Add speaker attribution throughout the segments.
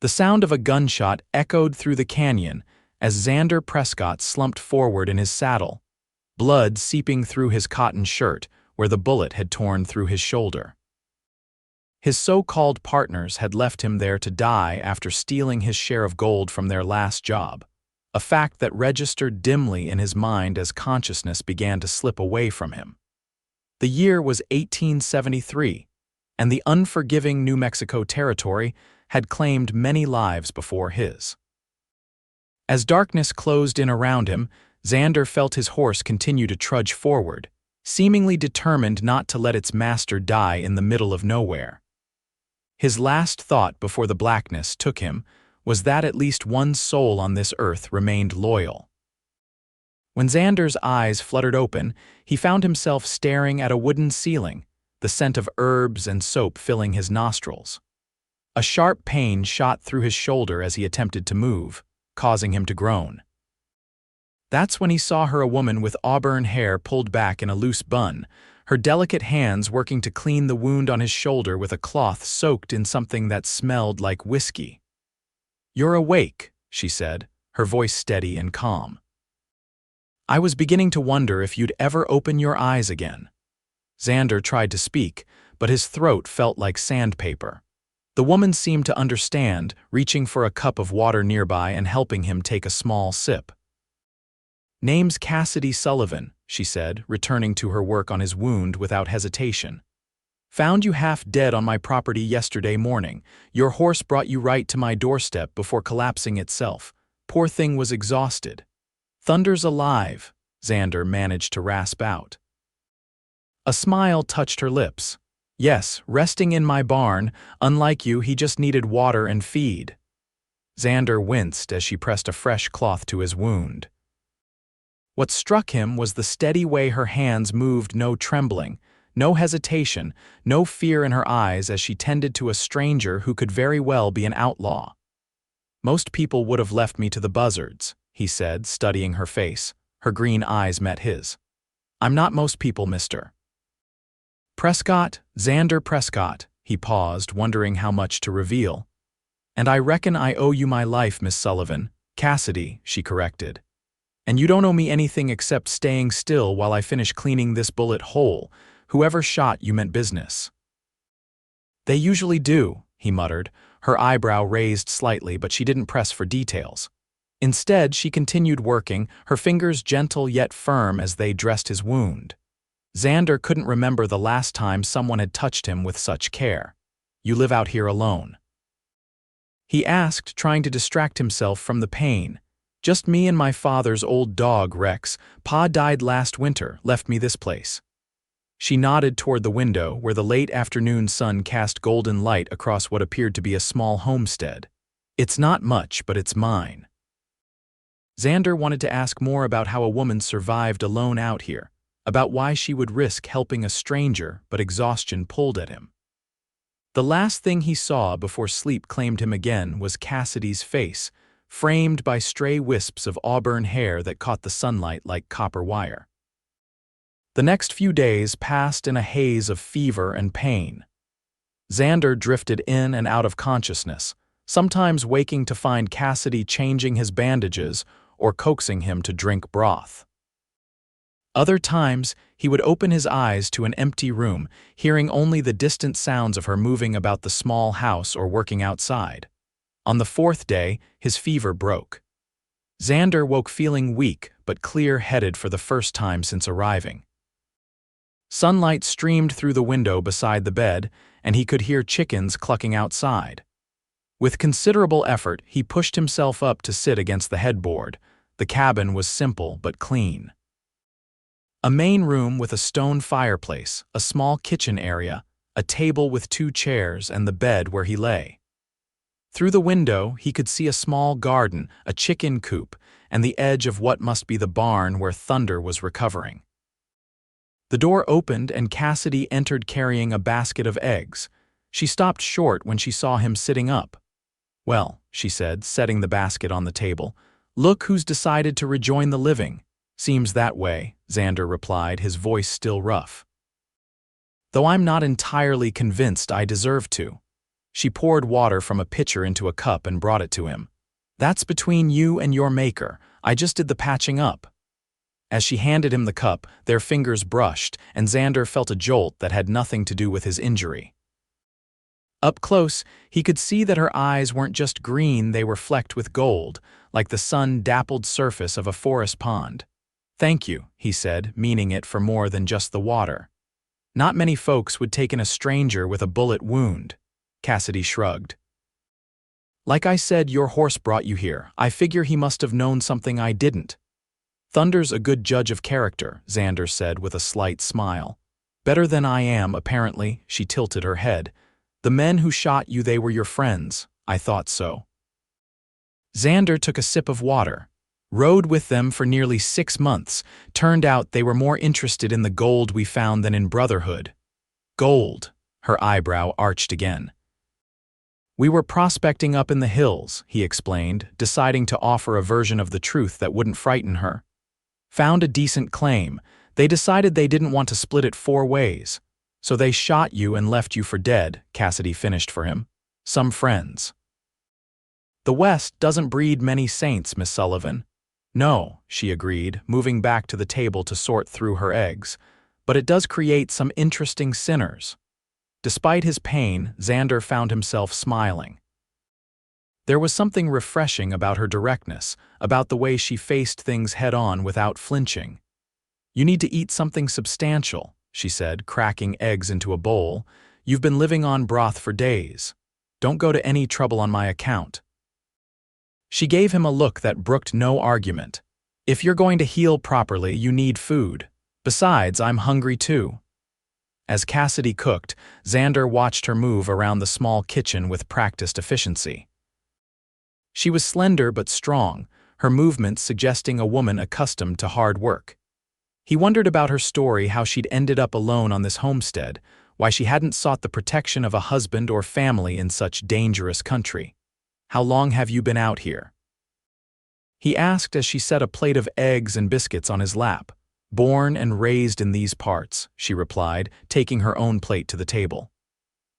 Speaker 1: The sound of a gunshot echoed through the canyon as Xander Prescott slumped forward in his saddle, blood seeping through his cotton shirt where the bullet had torn through his shoulder. His so-called partners had left him there to die after stealing his share of gold from their last job, a fact that registered dimly in his mind as consciousness began to slip away from him. The year was 1873, and the unforgiving New Mexico Territory had claimed many lives before his. As darkness closed in around him, Xander felt his horse continue to trudge forward, seemingly determined not to let its master die in the middle of nowhere. His last thought before the blackness took him was that at least one soul on this earth remained loyal. When Xander's eyes fluttered open, he found himself staring at a wooden ceiling, the scent of herbs and soap filling his nostrils. A sharp pain shot through his shoulder as he attempted to move, causing him to groan. That's when he saw her, a woman with auburn hair pulled back in a loose bun, her delicate hands working to clean the wound on his shoulder with a cloth soaked in something that smelled like whiskey. "You're awake," she said, her voice steady and calm. "I was beginning to wonder if you'd ever open your eyes again." Xander tried to speak, but his throat felt like sandpaper. The woman seemed to understand, reaching for a cup of water nearby and helping him take a small sip. "Name's Cassidy Sullivan," she said, returning to her work on his wound without hesitation. "Found you half dead on my property yesterday morning. Your horse brought you right to my doorstep before collapsing itself. Poor thing was exhausted." "Thunder's alive," Xander managed to rasp out. A smile touched her lips. "Yes, resting in my barn. Unlike you, he just needed water and feed." Xander winced as she pressed a fresh cloth to his wound. What struck him was the steady way her hands moved, no trembling, no hesitation, no fear in her eyes as she tended to a stranger who could very well be an outlaw. "Most people would have left me to the buzzards," he said, studying her face. Her green eyes met his. "I'm not most people, mister." "Prescott, Xander Prescott," he paused, wondering how much to reveal. "And I reckon I owe you my life, Miss Sullivan." "Cassidy," she corrected. "And you don't owe me anything except staying still while I finish cleaning this bullet whole. Whoever shot you meant business." "They usually do," he muttered, her eyebrow raised slightly, but she didn't press for details. Instead, she continued working, her fingers gentle yet firm as they dressed his wound. Xander couldn't remember the last time someone had touched him with such care. "You live out here alone?" he asked, trying to distract himself from the pain. "Just me and my father's old dog, Rex. Pa died last winter, left me this place." She nodded toward the window, where the late afternoon sun cast golden light across what appeared to be a small homestead. "It's not much, but it's mine." Xander wanted to ask more about how a woman survived alone out here, about why she would risk helping a stranger, but exhaustion pulled at him. The last thing he saw before sleep claimed him again was Cassidy's face, framed by stray wisps of auburn hair that caught the sunlight like copper wire. The next few days passed in a haze of fever and pain. Xander drifted in and out of consciousness, sometimes waking to find Cassidy changing his bandages or coaxing him to drink broth. Other times, he would open his eyes to an empty room, hearing only the distant sounds of her moving about the small house or working outside. On the fourth day, his fever broke. Xander woke feeling weak but clear-headed for the first time since arriving. Sunlight streamed through the window beside the bed, and he could hear chickens clucking outside. With considerable effort, he pushed himself up to sit against the headboard. The cabin was simple but clean. A main room with a stone fireplace, a small kitchen area, a table with 2 chairs, and the bed where he lay. Through the window, he could see a small garden, a chicken coop, and the edge of what must be the barn where Thunder was recovering. The door opened and Cassidy entered carrying a basket of eggs. She stopped short when she saw him sitting up. "Well," she said, setting the basket on the table, "look who's decided to rejoin the living." "Seems that way," Xander replied, his voice still rough. "Though I'm not entirely convinced I deserve to." She poured water from a pitcher into a cup and brought it to him. "That's between you and your maker. I just did the patching up." As she handed him the cup, their fingers brushed, and Xander felt a jolt that had nothing to do with his injury. Up close, he could see that her eyes weren't just green, they were flecked with gold, like the sun-dappled surface of a forest pond. "Thank you," he said, meaning it for more than just the water. Not many folks would take in a stranger with a bullet wound. Cassidy shrugged. "Like I said, your horse brought you here. I figure he must have known something I didn't." "Thunder's a good judge of character," Xander said with a slight smile. "Better than I am, apparently." She tilted her head. "The men who shot you, they were your friends." "I thought so." Xander took a sip of water. "Rode with them for nearly 6 months. Turned out they were more interested in the gold we found than in brotherhood." "Gold?" Her eyebrow arched again. "We were prospecting up in the hills," he explained, deciding to offer a version of the truth that wouldn't frighten her. "Found a decent claim. They decided they didn't want to split it 4 ways. So they shot you and left you for dead," Cassidy finished for him. "Some friends." "The West doesn't breed many saints, Miss Sullivan." "No," she agreed, moving back to the table to sort through her eggs. "But it does create some interesting sinners." Despite his pain, Xander found himself smiling. There was something refreshing about her directness, about the way she faced things head-on without flinching. "You need to eat something substantial," she said, cracking eggs into a bowl. "You've been living on broth for days. Don't go to any trouble on my account." She gave him a look that brooked no argument. "If you're going to heal properly, you need food. Besides, I'm hungry too." As Cassidy cooked, Xander watched her move around the small kitchen with practiced efficiency. She was slender but strong, her movements suggesting a woman accustomed to hard work. He wondered about her story, how she'd ended up alone on this homestead, why she hadn't sought the protection of a husband or family in such dangerous country. "How long have you been out here?" he asked as she set a plate of eggs and biscuits on his lap. "Born and raised in these parts," she replied, taking her own plate to the table.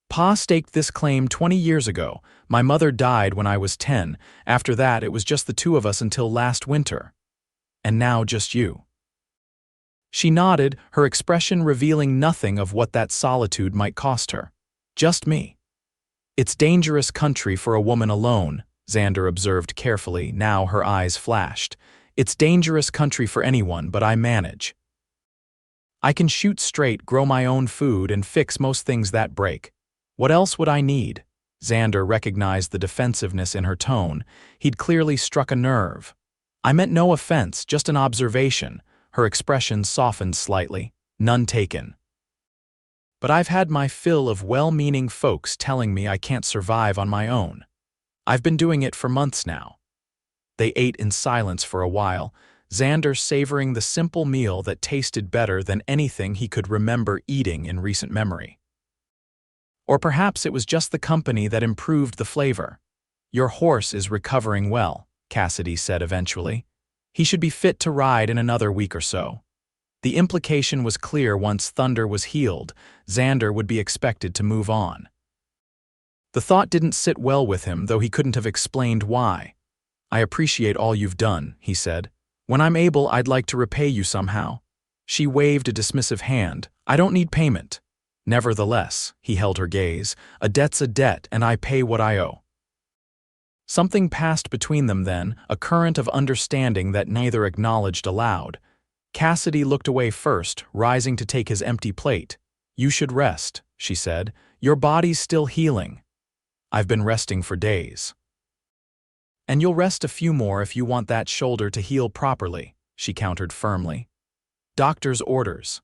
Speaker 1: "Pa staked this claim 20 years ago. My mother died when I was 10. After that, it was just the 2 of us until last winter. And now just you." She nodded, her expression revealing nothing of what that solitude might cost her. "Just me." "It's dangerous country for a woman alone," Xander observed carefully, now her eyes flashed. "It's dangerous country for anyone, but I manage. I can shoot straight, grow my own food, and fix most things that break. What else would I need?" Xander recognized the defensiveness in her tone. He'd clearly struck a nerve. "I meant no offense, just an observation." Her expression softened slightly. "None taken. But I've had my fill of well-meaning folks telling me I can't survive on my own. I've been doing it for months now." They ate in silence for a while, Xander savoring the simple meal that tasted better than anything he could remember eating in recent memory. Or perhaps it was just the company that improved the flavor. "Your horse is recovering well," Cassidy said eventually. "He should be fit to ride in another week or so." The implication was clear: once Thunder was healed, Xander would be expected to move on. The thought didn't sit well with him, though he couldn't have explained why. "I appreciate all you've done," he said. "When I'm able, I'd like to repay you somehow." She waved a dismissive hand. "I don't need payment." "Nevertheless," he held her gaze, "a debt's a debt, and I pay what I owe." Something passed between them then, a current of understanding that neither acknowledged aloud. Cassidy looked away first, rising to take his empty plate. "You should rest," she said. "Your body's still healing." "I've been resting for days." "And you'll rest a few more if you want that shoulder to heal properly," she countered firmly. "Doctor's orders."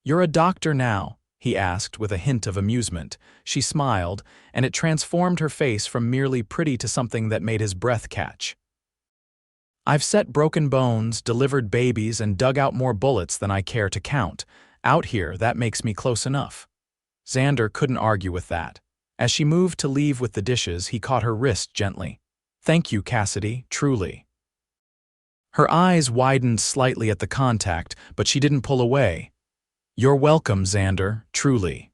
Speaker 1: "You're a doctor now?" he asked with a hint of amusement. She smiled, and it transformed her face from merely pretty to something that made his breath catch. "I've set broken bones, delivered babies, and dug out more bullets than I care to count. Out here, that makes me close enough." Xander couldn't argue with that. As she moved to leave with the dishes, he caught her wrist gently. "Thank you, Cassidy, truly." Her eyes widened slightly at the contact, but she didn't pull away. "You're welcome, Xander, truly."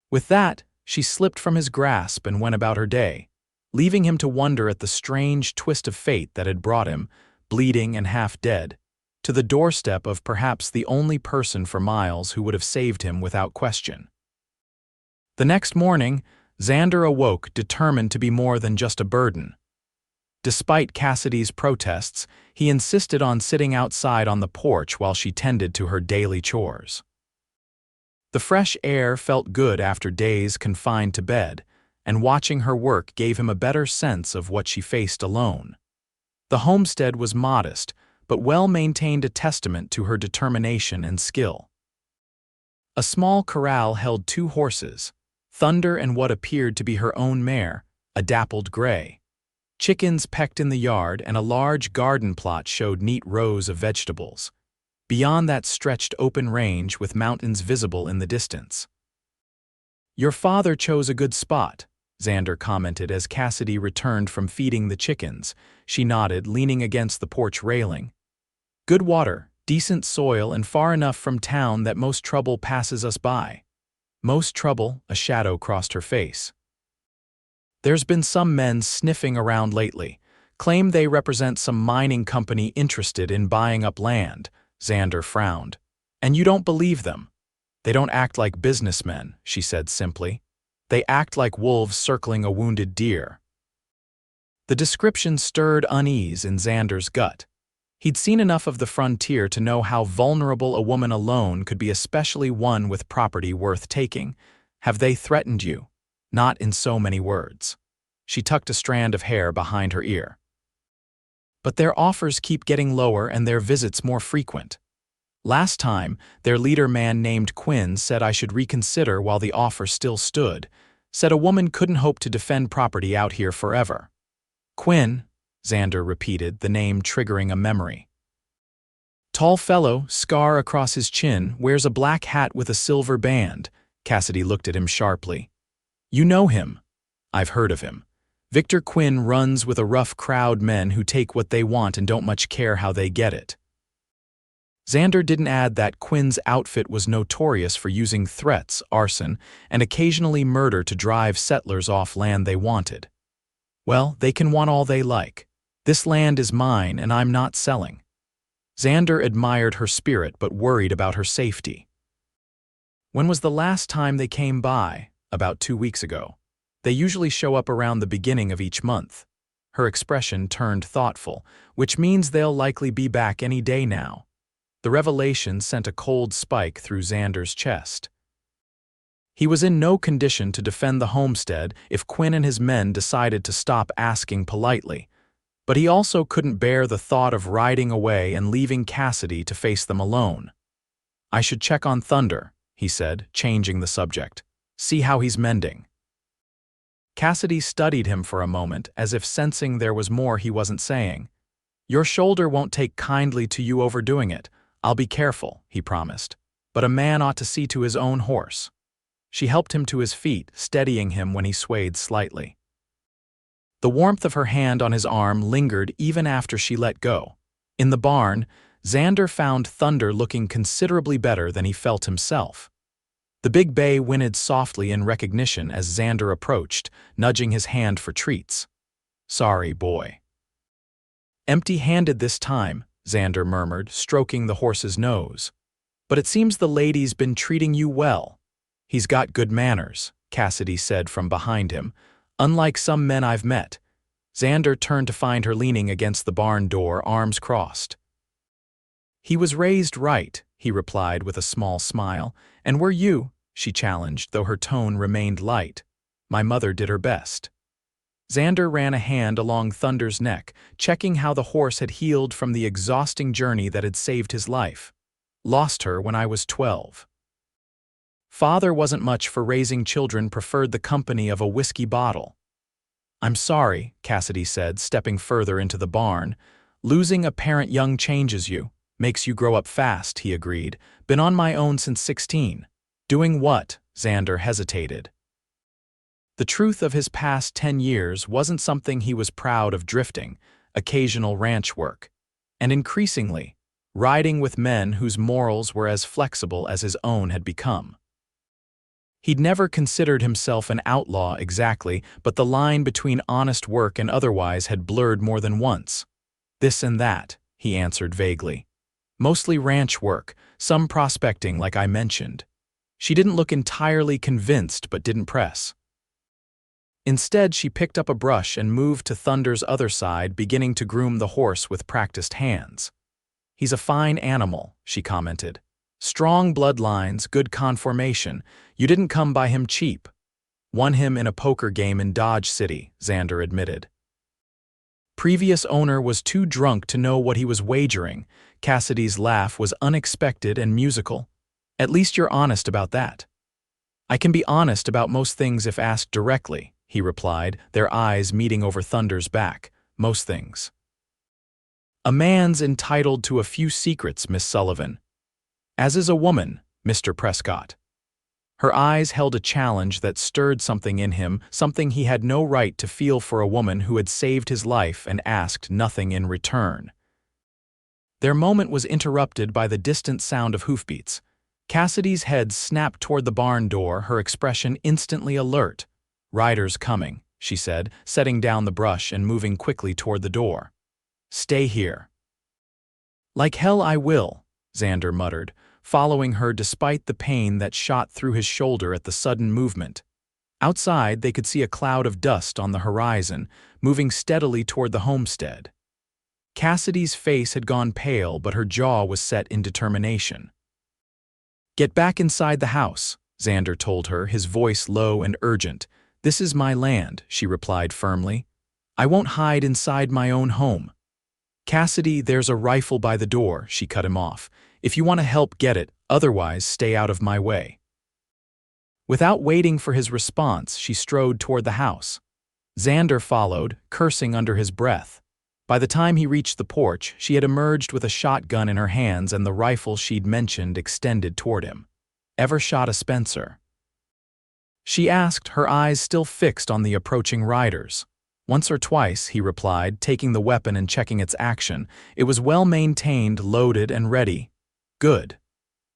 Speaker 1: With that, She slipped from his grasp and went about her day, leaving him to wonder at the strange twist of fate that had brought him, bleeding and half dead, to the doorstep of perhaps the only person for miles who would have saved him without question. The next morning, Xander awoke determined to be more than just a burden. Despite Cassidy's protests, he insisted on sitting outside on the porch while she tended to her daily chores. The fresh air felt good after days confined to bed, and watching her work gave him a better sense of what she faced alone. The homestead was modest, but well-maintained, a testament to her determination and skill. A small corral held 2 horses, Thunder and what appeared to be her own mare, a dappled gray. Chickens pecked in the yard, and a large garden plot showed neat rows of vegetables. Beyond that stretched open range with mountains visible in the distance. "Your father chose a good spot," Xander commented as Cassidy returned from feeding the chickens. She nodded, leaning against the porch railing. "Good water, decent soil, and far enough from town that most trouble passes us by." Most trouble? A shadow crossed her face. "There's been some men sniffing around lately. Claim they represent some mining company interested in buying up land." Xander frowned. "And you don't believe them?" "They don't act like businessmen," she said simply. "They act like wolves circling a wounded deer." The description stirred unease in Xander's gut. He'd seen enough of the frontier to know how vulnerable a woman alone could be, especially one with property worth taking. "Have they threatened you?" "Not in so many words." She tucked a strand of hair behind her ear. "But their offers keep getting lower and their visits more frequent. Last time, their leader man named Quinn said I should reconsider while the offer still stood. Said a woman couldn't hope to defend property out here forever." "Quinn," Xander repeated, the name triggering a memory. "Tall fellow, scar across his chin, wears a black hat with a silver band." Cassidy looked at him sharply. "You know him." "I've heard of him. Victor Quinn runs with a rough crowd, men who take what they want and don't much care how they get it." Xander didn't add that Quinn's outfit was notorious for using threats, arson, and occasionally murder to drive settlers off land they wanted. "Well, they can want all they like. This land is mine and I'm not selling." Xander admired her spirit but worried about her safety. "When was the last time they came by?" "About 2 weeks ago. They usually show up around the beginning of each month." Her expression turned thoughtful, "which means they'll likely be back any day now." The revelation sent a cold spike through Xander's chest. He was in no condition to defend the homestead if Quinn and his men decided to stop asking politely, but he also couldn't bear the thought of riding away and leaving Cassidy to face them alone. "I should check on Thunder," he said, changing the subject. "See how he's mending." Cassidy studied him for a moment, as if sensing there was more he wasn't saying. "Your shoulder won't take kindly to you overdoing it. I'll be careful," he promised. "But a man ought to see to his own horse." She helped him to his feet, steadying him when he swayed slightly. The warmth of her hand on his arm lingered even after she let go. In the barn, Xander found Thunder looking considerably better than he felt himself. The big bay whinnied softly in recognition as Xander approached, nudging his hand for treats. "Sorry, boy." "Empty-handed this time," Xander murmured, stroking the horse's nose. "But it seems the lady's been treating you well." "He's got good manners," Cassidy said from behind him. "Unlike some men I've met." Xander turned to find her leaning against the barn door, arms crossed. "He was raised right," he replied with a small smile. "And were you?" she challenged, though her tone remained light. "My mother did her best." Xander ran a hand along Thunder's neck, checking how the horse had healed from the exhausting journey that had saved his life. "Lost her when I was 12. Father wasn't much for raising children, preferred the company of a whiskey bottle." "I'm sorry," Cassidy said, stepping further into the barn. "Losing a parent young changes you. Makes you grow up fast," he agreed. "Been on my own since 16. "Doing what?" Xander hesitated. The truth of his past 10 years wasn't something he was proud of. Drifting, occasional ranch work, and increasingly, riding with men whose morals were as flexible as his own had become. He'd never considered himself an outlaw exactly, but the line between honest work and otherwise had blurred more than once. "This and that," he answered vaguely. "Mostly ranch work, some prospecting like I mentioned." She didn't look entirely convinced but didn't press. Instead, she picked up a brush and moved to Thunder's other side, beginning to groom the horse with practiced hands. "He's a fine animal," she commented. "Strong bloodlines, good conformation. You didn't come by him cheap." "Won him in a poker game in Dodge City," Xander admitted. Previous owner was too drunk to know what he was wagering. Cassidy's laugh was unexpected and musical. "At least you're honest about that." "I can be honest about most things if asked directly," he replied, their eyes meeting over Thunder's back. "Most things." "A man's entitled to a few secrets, Miss Sullivan." "As is a woman, Mr. Prescott." Her eyes held a challenge that stirred something in him, something he had no right to feel for a woman who had saved his life and asked nothing in return. Their moment was interrupted by the distant sound of hoofbeats. Cassidy's head snapped toward the barn door, her expression instantly alert. "Riders coming," she said, setting down the brush and moving quickly toward the door. "Stay here." "Like hell I will," Xander muttered, following her despite the pain that shot through his shoulder at the sudden movement. Outside, they could see a cloud of dust on the horizon, moving steadily toward the homestead. Cassidy's face had gone pale, but her jaw was set in determination. "Get back inside the house," Xander told her, his voice low and urgent. "This is my land," she replied firmly. "I won't hide inside my own home." "Cassidy, there's a rifle by the door," she cut him off. "If you want to help, get it, otherwise stay out of my way." Without waiting for his response, she strode toward the house. Xander followed, cursing under his breath. By the time he reached the porch, she had emerged with a shotgun in her hands and the rifle she'd mentioned extended toward him. "Ever shot a Spencer?" she asked, her eyes still fixed on the approaching riders. "Once or twice," he replied, taking the weapon and checking its action. It was well maintained, loaded, and ready. "Good."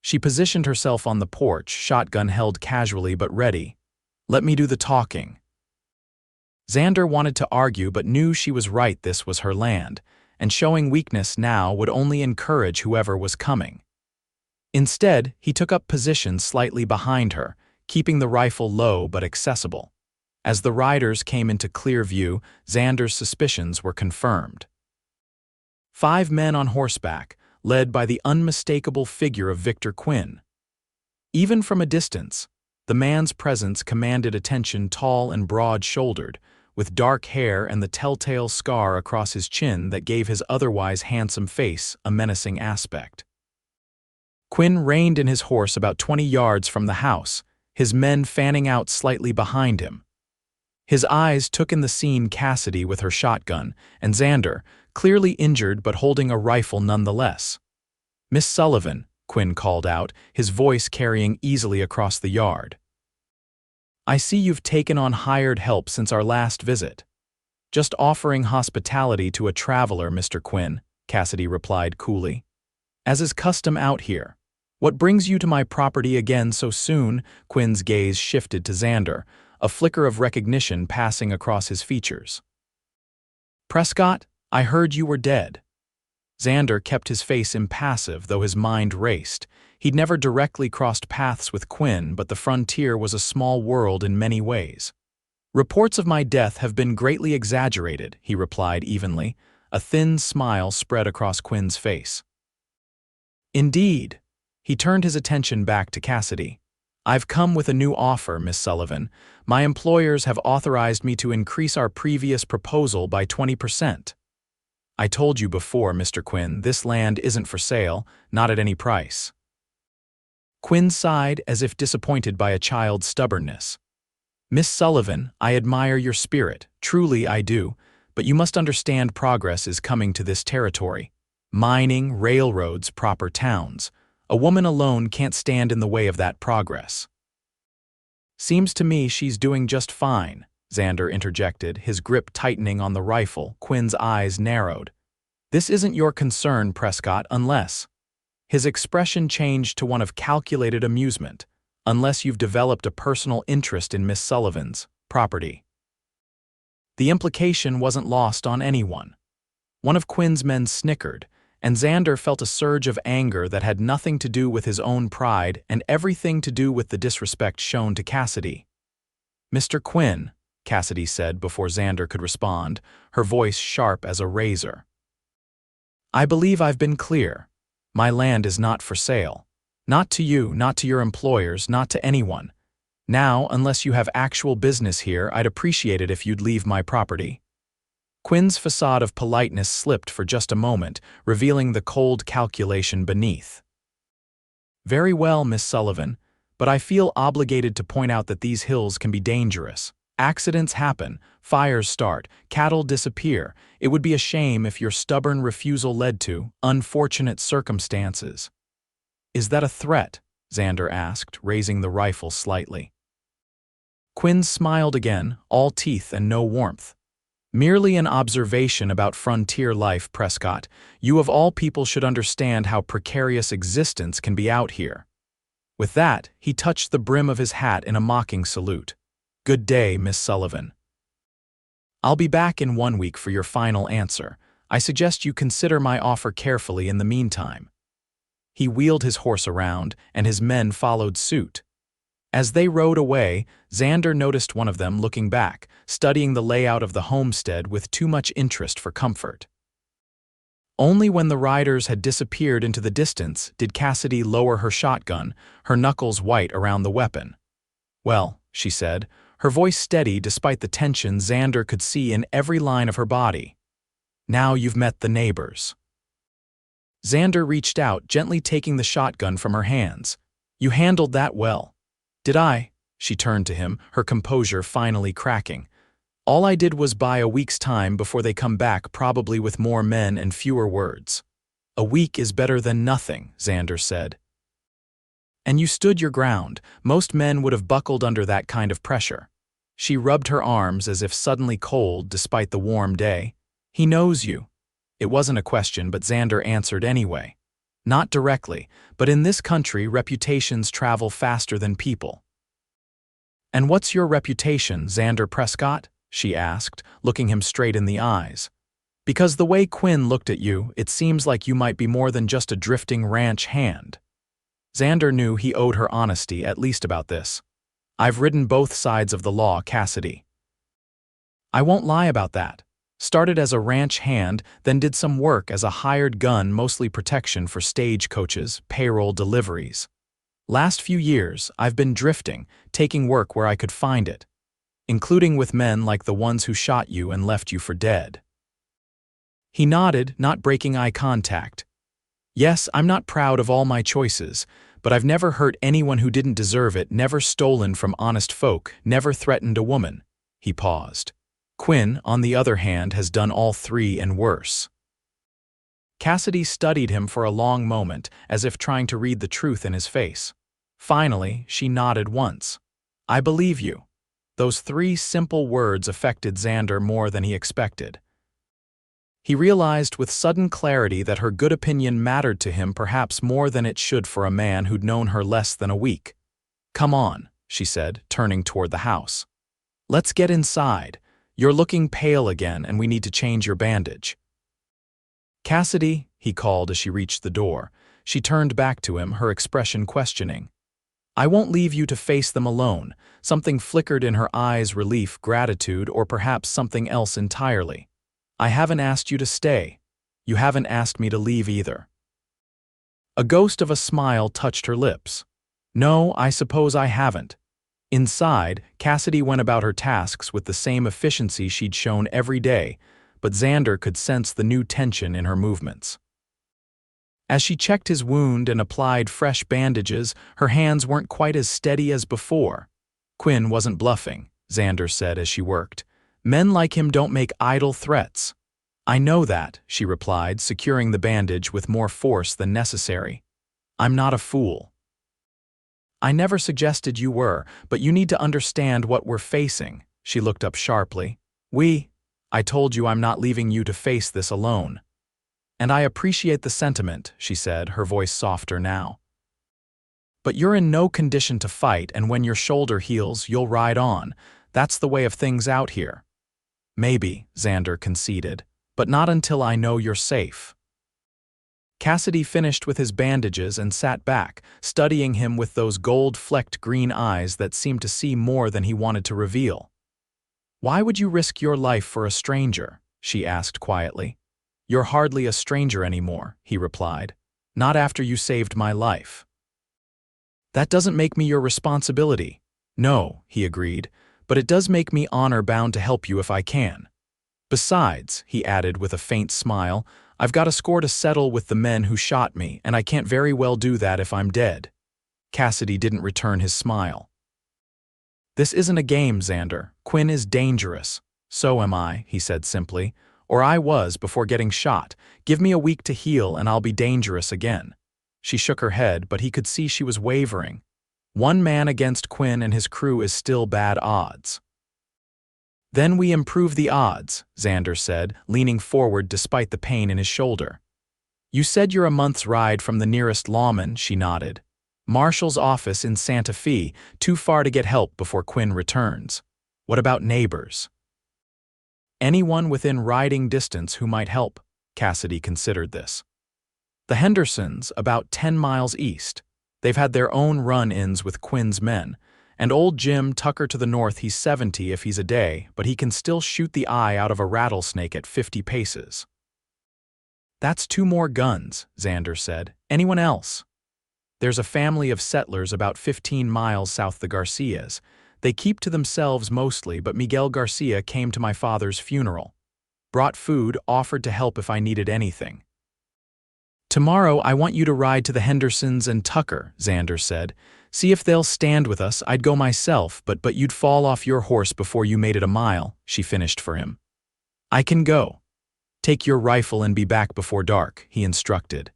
Speaker 1: She positioned herself on the porch, shotgun held casually but ready. "Let me do the talking." Xander wanted to argue but knew she was right, this was her land, and showing weakness now would only encourage whoever was coming. Instead, he took up position slightly behind her, keeping the rifle low but accessible. As the riders came into clear view, Xander's suspicions were confirmed. 5 men on horseback, led by the unmistakable figure of Victor Quinn. Even from a distance, the man's presence commanded attention, tall and broad-shouldered, with dark hair and the telltale scar across his chin that gave his otherwise handsome face a menacing aspect. Quinn reined in his horse about 20 yards from the house, his men fanning out slightly behind him. His eyes took in the scene Cassidy with her shotgun, and Xander, clearly injured but holding a rifle nonetheless. "Miss Sullivan," Quinn called out, his voice carrying easily across the yard. "I see you've taken on hired help since our last visit." "Just offering hospitality to a traveler, Mr. Quinn," Cassidy replied coolly. "As is custom out here. What brings you to my property again so soon?" Quinn's gaze shifted to Xander, a flicker of recognition passing across his features. "Prescott, I heard you were dead." Xander kept his face impassive, though his mind raced. He'd never directly crossed paths with Quinn, but the frontier was a small world in many ways. "Reports of my death have been greatly exaggerated," he replied evenly. A thin smile spread across Quinn's face. "Indeed." He turned his attention back to Cassidy. "I've come with a new offer, Miss Sullivan. My employers have authorized me to increase our previous proposal by 20%. I told you before, Mr. Quinn, this land isn't for sale, not at any price." Quinn sighed as if disappointed by a child's stubbornness. "Miss Sullivan, I admire your spirit, truly I do, but you must understand progress is coming to this territory. Mining, railroads, proper towns. A woman alone can't stand in the way of that progress." "Seems to me she's doing just fine," Xander interjected, his grip tightening on the rifle. Quinn's eyes narrowed. "This isn't your concern, Prescott, unless—" His expression changed to one of calculated amusement. unless you've developed a personal interest in Miss Sullivan's property. The implication wasn't lost on anyone. One of Quinn's men snickered, and Xander felt a surge of anger that had nothing to do with his own pride and everything to do with the disrespect shown to Cassidy. "Mr. Quinn," Cassidy said before Xander could respond, her voice sharp as a razor. "I believe I've been clear. My land is not for sale. Not to you, not to your employers, not to anyone. Now, unless you have actual business here, I'd appreciate it if you'd leave my property." Quinn's facade of politeness slipped for just a moment, revealing the cold calculation beneath. "Very well, Miss Sullivan, but I feel obligated to point out that these hills can be dangerous. Accidents happen, fires start, cattle disappear. It would be a shame if your stubborn refusal led to unfortunate circumstances." "Is that a threat?" Xander asked, raising the rifle slightly. Quinn smiled again, all teeth and no warmth. "Merely an observation about frontier life, Prescott. You of all people should understand how precarious existence can be out here." With that, he touched the brim of his hat in a mocking salute. "Good day, Miss Sullivan. I'll be back in 1 week for your final answer. I suggest you consider my offer carefully in the meantime." He wheeled his horse around, and his men followed suit. As they rode away, Xander noticed one of them looking back, studying the layout of the homestead with too much interest for comfort. Only when the riders had disappeared into the distance did Cassidy lower her shotgun, her knuckles white around the weapon. "Well," she said, her voice steady despite the tension Xander could see in every line of her body. "Now you've met the neighbors." Xander reached out, gently taking the shotgun from her hands. "You handled that well." "Did I?" She turned to him, her composure finally cracking. "All I did was buy a week's time before they come back, probably with more men and fewer words." "A week is better than nothing," Xander said. "And you stood your ground. Most men would have buckled under that kind of pressure." She rubbed her arms as if suddenly cold despite the warm day. "He knows you." It wasn't a question, but Xander answered anyway. "Not directly, but in this country reputations travel faster than people." "And what's your reputation, Xander Prescott?" she asked, looking him straight in the eyes. "Because the way Quinn looked at you, it seems like you might be more than just a drifting ranch hand." Xander knew he owed her honesty, at least about this. "I've ridden both sides of the law, Cassidy. I won't lie about that. Started as a ranch hand, then did some work as a hired gun, mostly protection for stagecoaches, payroll deliveries. Last few years, I've been drifting, taking work where I could find it, including with men like the ones who shot you and left you for dead." He nodded, not breaking eye contact. "Yes, I'm not proud of all my choices, but I've never hurt anyone who didn't deserve it, never stolen from honest folk, never threatened a woman." He paused. "Quinn, on the other hand, has done all three and worse." Cassidy studied him for a long moment, as if trying to read the truth in his face. Finally, she nodded once. "I believe you." Those 3 simple words affected Xander more than he expected. He realized with sudden clarity that her good opinion mattered to him perhaps more than it should for a man who'd known her less than a week. "Come on," she said, turning toward the house. "Let's get inside. You're looking pale again, and we need to change your bandage." "Cassidy," he called as she reached the door. She turned back to him, her expression questioning. "I won't leave you to face them alone." Something flickered in her eyes, relief, gratitude, or perhaps something else entirely. "I haven't asked you to stay. You haven't asked me to leave either." A ghost of a smile touched her lips. "No, I suppose I haven't." Inside, Cassidy went about her tasks with the same efficiency she'd shown every day, but Xander could sense the new tension in her movements. As she checked his wound and applied fresh bandages, her hands weren't quite as steady as before. "Quinn wasn't bluffing," Xander said as she worked. "Men like him don't make idle threats." "I know that," she replied, securing the bandage with more force than necessary. "I'm not a fool." "I never suggested you were, but you need to understand what we're facing." She looked up sharply. I told you I'm not leaving you to face this alone." "And I appreciate the sentiment," she said, her voice softer now. But you're in no condition to fight, and when your shoulder heals, you'll ride on. That's the way of things out here." "Maybe," Xander conceded, "but not until I know you're safe." Cassidy finished with his bandages and sat back, studying him with those gold-flecked green eyes that seemed to see more than he wanted to reveal. "Why would you risk your life for a stranger?" she asked quietly. "You're hardly a stranger anymore," he replied. "Not after you saved my life." "That doesn't make me your responsibility." "No," he agreed, "but it does make me honor-bound to help you if I can. Besides," he added with a faint smile, "I've got a score to settle with the men who shot me, and I can't very well do that if I'm dead." Cassidy didn't return his smile. "This isn't a game, Xander. Quinn is dangerous." "So am I," he said simply. "Or I was before getting shot. Give me a week to heal and I'll be dangerous again." She shook her head, but he could see she was wavering. One man against Quinn and his crew is still bad odds. "Then we improve the odds," Xander said, leaning forward despite the pain in his shoulder. "You said you're a month's ride from the nearest lawman," she nodded. "Marshal's office in Santa Fe, too far to get help before Quinn returns. What about neighbors?" "Anyone within riding distance who might help," Cassidy considered this. "The Hendersons, about 10 miles east. They've had their own run-ins with Quinn's men. And old Jim Tucker to the north, he's 70 if he's a day, but he can still shoot the eye out of a rattlesnake at 50 paces. "That's 2 more guns," Xander said. "Anyone else?" "There's a family of settlers about 15 miles south the Garcias. They keep to themselves mostly, but Miguel Garcia came to my father's funeral. Brought food, offered to help if I needed anything." "Tomorrow I want you to ride to the Hendersons and Tucker," Xander said. "See if they'll stand with us. I'd go myself, but you'd fall off your horse before you made it a mile," she finished for him. "I can go. Take your rifle and be back before dark," he instructed.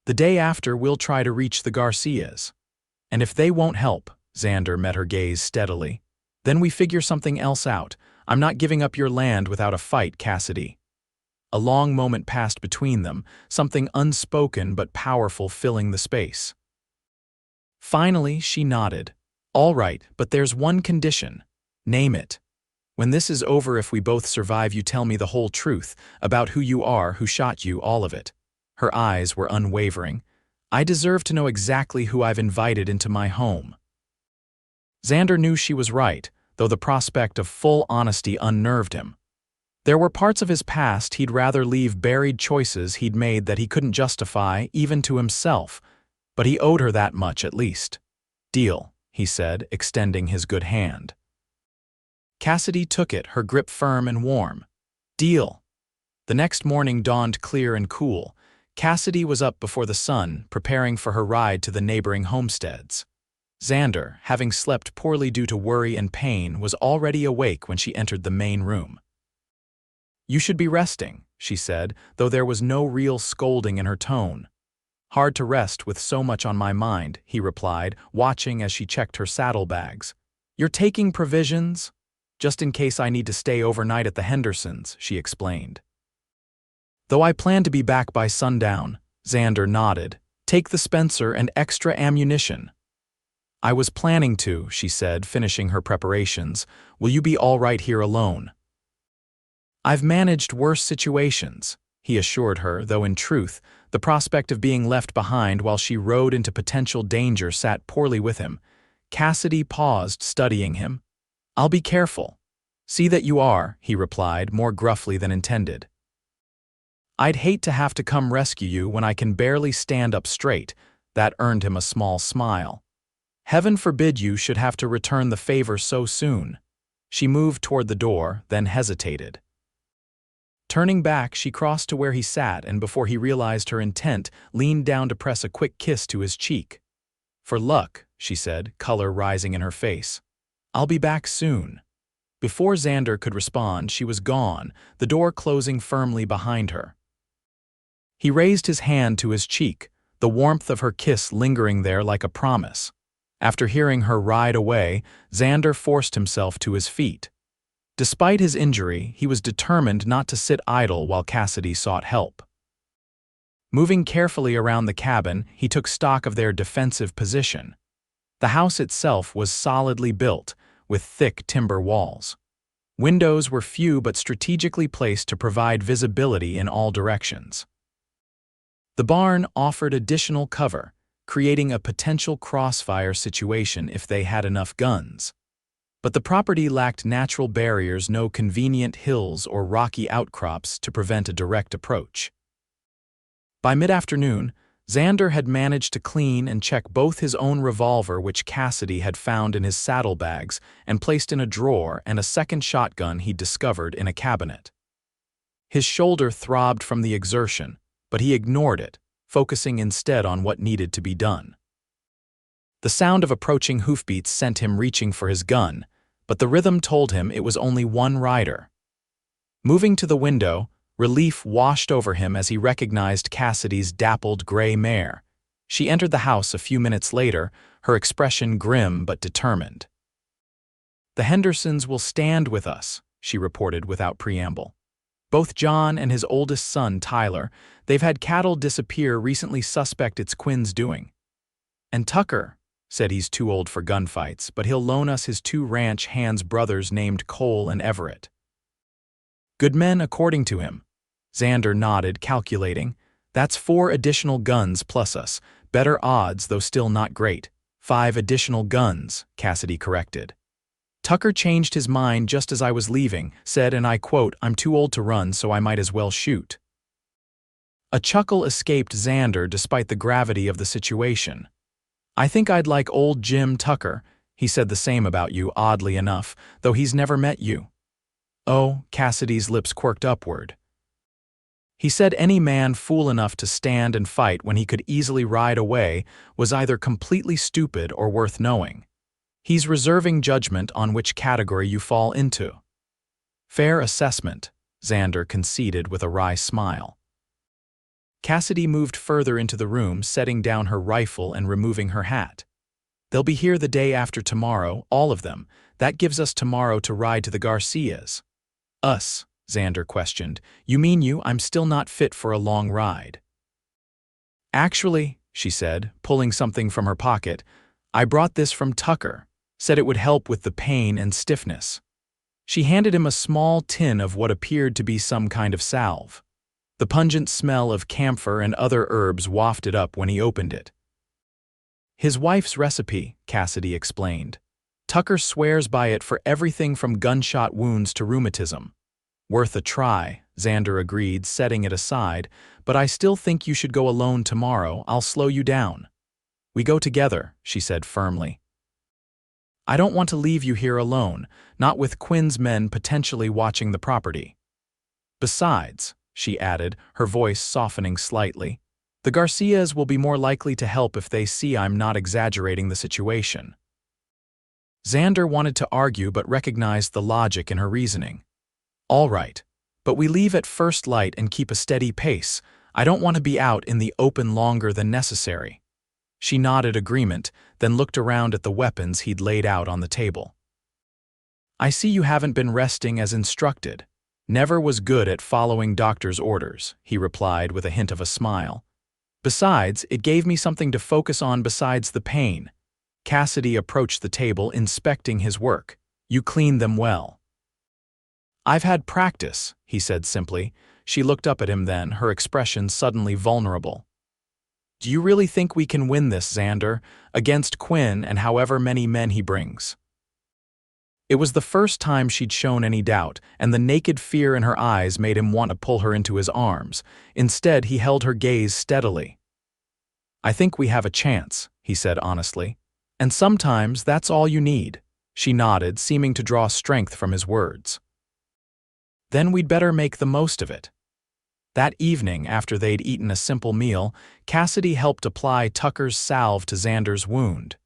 Speaker 1: "The day after, we'll try to reach the Garcias. And if they won't help," Xander met her gaze steadily, "then we figure something else out. I'm not giving up your land without a fight, Cassidy." A long moment passed between them, something unspoken but powerful filling the space. Finally, she nodded. "All right, but there's one condition." "Name it." "When this is over, if we both survive, you tell me the whole truth, about who you are, who shot you, all of it." Her eyes were unwavering. "I deserve to know exactly who I've invited into my home." Xander knew she was right, though the prospect of full honesty unnerved him. There were parts of his past he'd rather leave buried, choices he'd made that he couldn't justify, even to himself, but he owed her that much at least. "Deal," he said, extending his good hand. Cassidy took it, her grip firm and warm. "Deal." The next morning dawned clear and cool. Cassidy was up before the sun, preparing for her ride to the neighboring homesteads. Xander, having slept poorly due to worry and pain, was already awake when she entered the main room. "You should be resting," she said, though there was no real scolding in her tone. "Hard to rest with so much on my mind," he replied, watching as she checked her saddlebags. "You're taking provisions?" "Just in case I need to stay overnight at the Hendersons," she explained. "Though I plan to be back by sundown," Xander nodded. "Take the Spencer and extra ammunition." "I was planning to," she said, finishing her preparations. "Will you be all right here alone?" "I've managed worse situations," he assured her, though in truth, the prospect of being left behind while she rode into potential danger sat poorly with him. Cassidy paused, studying him. "I'll be careful." "See that you are," he replied, more gruffly than intended. "I'd hate to have to come rescue you when I can barely stand up straight." That earned him a small smile. "Heaven forbid you should have to return the favor so soon." She moved toward the door, then hesitated. Turning back, she crossed to where he sat and, before he realized her intent, leaned down to press a quick kiss to his cheek. "For luck," she said, color rising in her face. "I'll be back soon." Before Xander could respond, she was gone, the door closing firmly behind her. He raised his hand to his cheek, the warmth of her kiss lingering there like a promise. After hearing her ride away, Xander forced himself to his feet. Despite his injury, he was determined not to sit idle while Cassidy sought help. Moving carefully around the cabin, he took stock of their defensive position. The house itself was solidly built, with thick timber walls. Windows were few but strategically placed to provide visibility in all directions. The barn offered additional cover, creating a potential crossfire situation if they had enough guns. But the property lacked natural barriers, no convenient hills or rocky outcrops to prevent a direct approach. By mid-afternoon, Xander had managed to clean and check both his own revolver, which Cassidy had found in his saddlebags and placed in a drawer, and a second shotgun he'd discovered in a cabinet. His shoulder throbbed from the exertion, but he ignored it, focusing instead on what needed to be done. The sound of approaching hoofbeats sent him reaching for his gun, but the rhythm told him it was only one rider. Moving to the window, relief washed over him as he recognized Cassidy's dappled gray mare. She entered the house a few minutes later, her expression grim but determined. "The Hendersons will stand with us," she reported without preamble. "Both John and his oldest son, Tyler, they've had cattle disappear recently, suspect it's Quinn's doing. And Tucker said he's too old for gunfights, but he'll loan us his 2 ranch hands brothers named Cole and Everett." "Good men, according to him." Xander nodded, calculating. "That's 4 additional guns plus us. Better odds, though still not great." 5 additional guns, Cassidy corrected. "Tucker changed his mind just as I was leaving, said, and I quote, 'I'm too old to run, so I might as well shoot.'" A chuckle escaped Xander despite the gravity of the situation. "I think I'd like old Jim Tucker. He said the same about you, oddly enough, though he's never met you." "Oh," Cassidy's lips quirked upward. "He said any man fool enough to stand and fight when he could easily ride away was either completely stupid or worth knowing. He's reserving judgment on which category you fall into." "Fair assessment," Xander conceded with a wry smile. Cassidy moved further into the room, setting down her rifle and removing her hat. "They'll be here the day after tomorrow, all of them. That gives us tomorrow to ride to the Garcias." "Us?" Xander questioned. "You mean you? I'm still not fit for a long ride." "Actually," she said, pulling something from her pocket, "I brought this from Tucker. Said it would help with the pain and stiffness." She handed him a small tin of what appeared to be some kind of salve. The pungent smell of camphor and other herbs wafted up when he opened it. "His wife's recipe," Cassidy explained. "Tucker swears by it for everything from gunshot wounds to rheumatism." "Worth a try," Xander agreed, setting it aside, "but I still think you should go alone tomorrow. I'll slow you down." "We go together," she said firmly. "I don't want to leave you here alone, not with Quinn's men potentially watching the property. Besides," she added, her voice softening slightly, "the Garcias will be more likely to help if they see I'm not exaggerating the situation." Xander wanted to argue but recognized the logic in her reasoning. "All right, but we leave at first light and keep a steady pace. I don't want to be out in the open longer than necessary." She nodded agreement, then looked around at the weapons he'd laid out on the table. "I see you haven't been resting as instructed." "Never was good at following doctor's orders," he replied with a hint of a smile. "Besides, it gave me something to focus on besides the pain." Cassidy approached the table, inspecting his work. "You cleaned them well." "I've had practice," he said simply. She looked up at him then, her expression suddenly vulnerable. "Do you really think we can win this, Xander, against Quinn and however many men he brings?" It was the first time she'd shown any doubt, and the naked fear in her eyes made him want to pull her into his arms. Instead, he held her gaze steadily. "I think we have a chance," he said honestly. "And sometimes that's all you need." She nodded, seeming to draw strength from his words. "Then we'd better make the most of it." That evening, after they'd eaten a simple meal, Cassidy helped apply Tucker's salve to Xander's wound.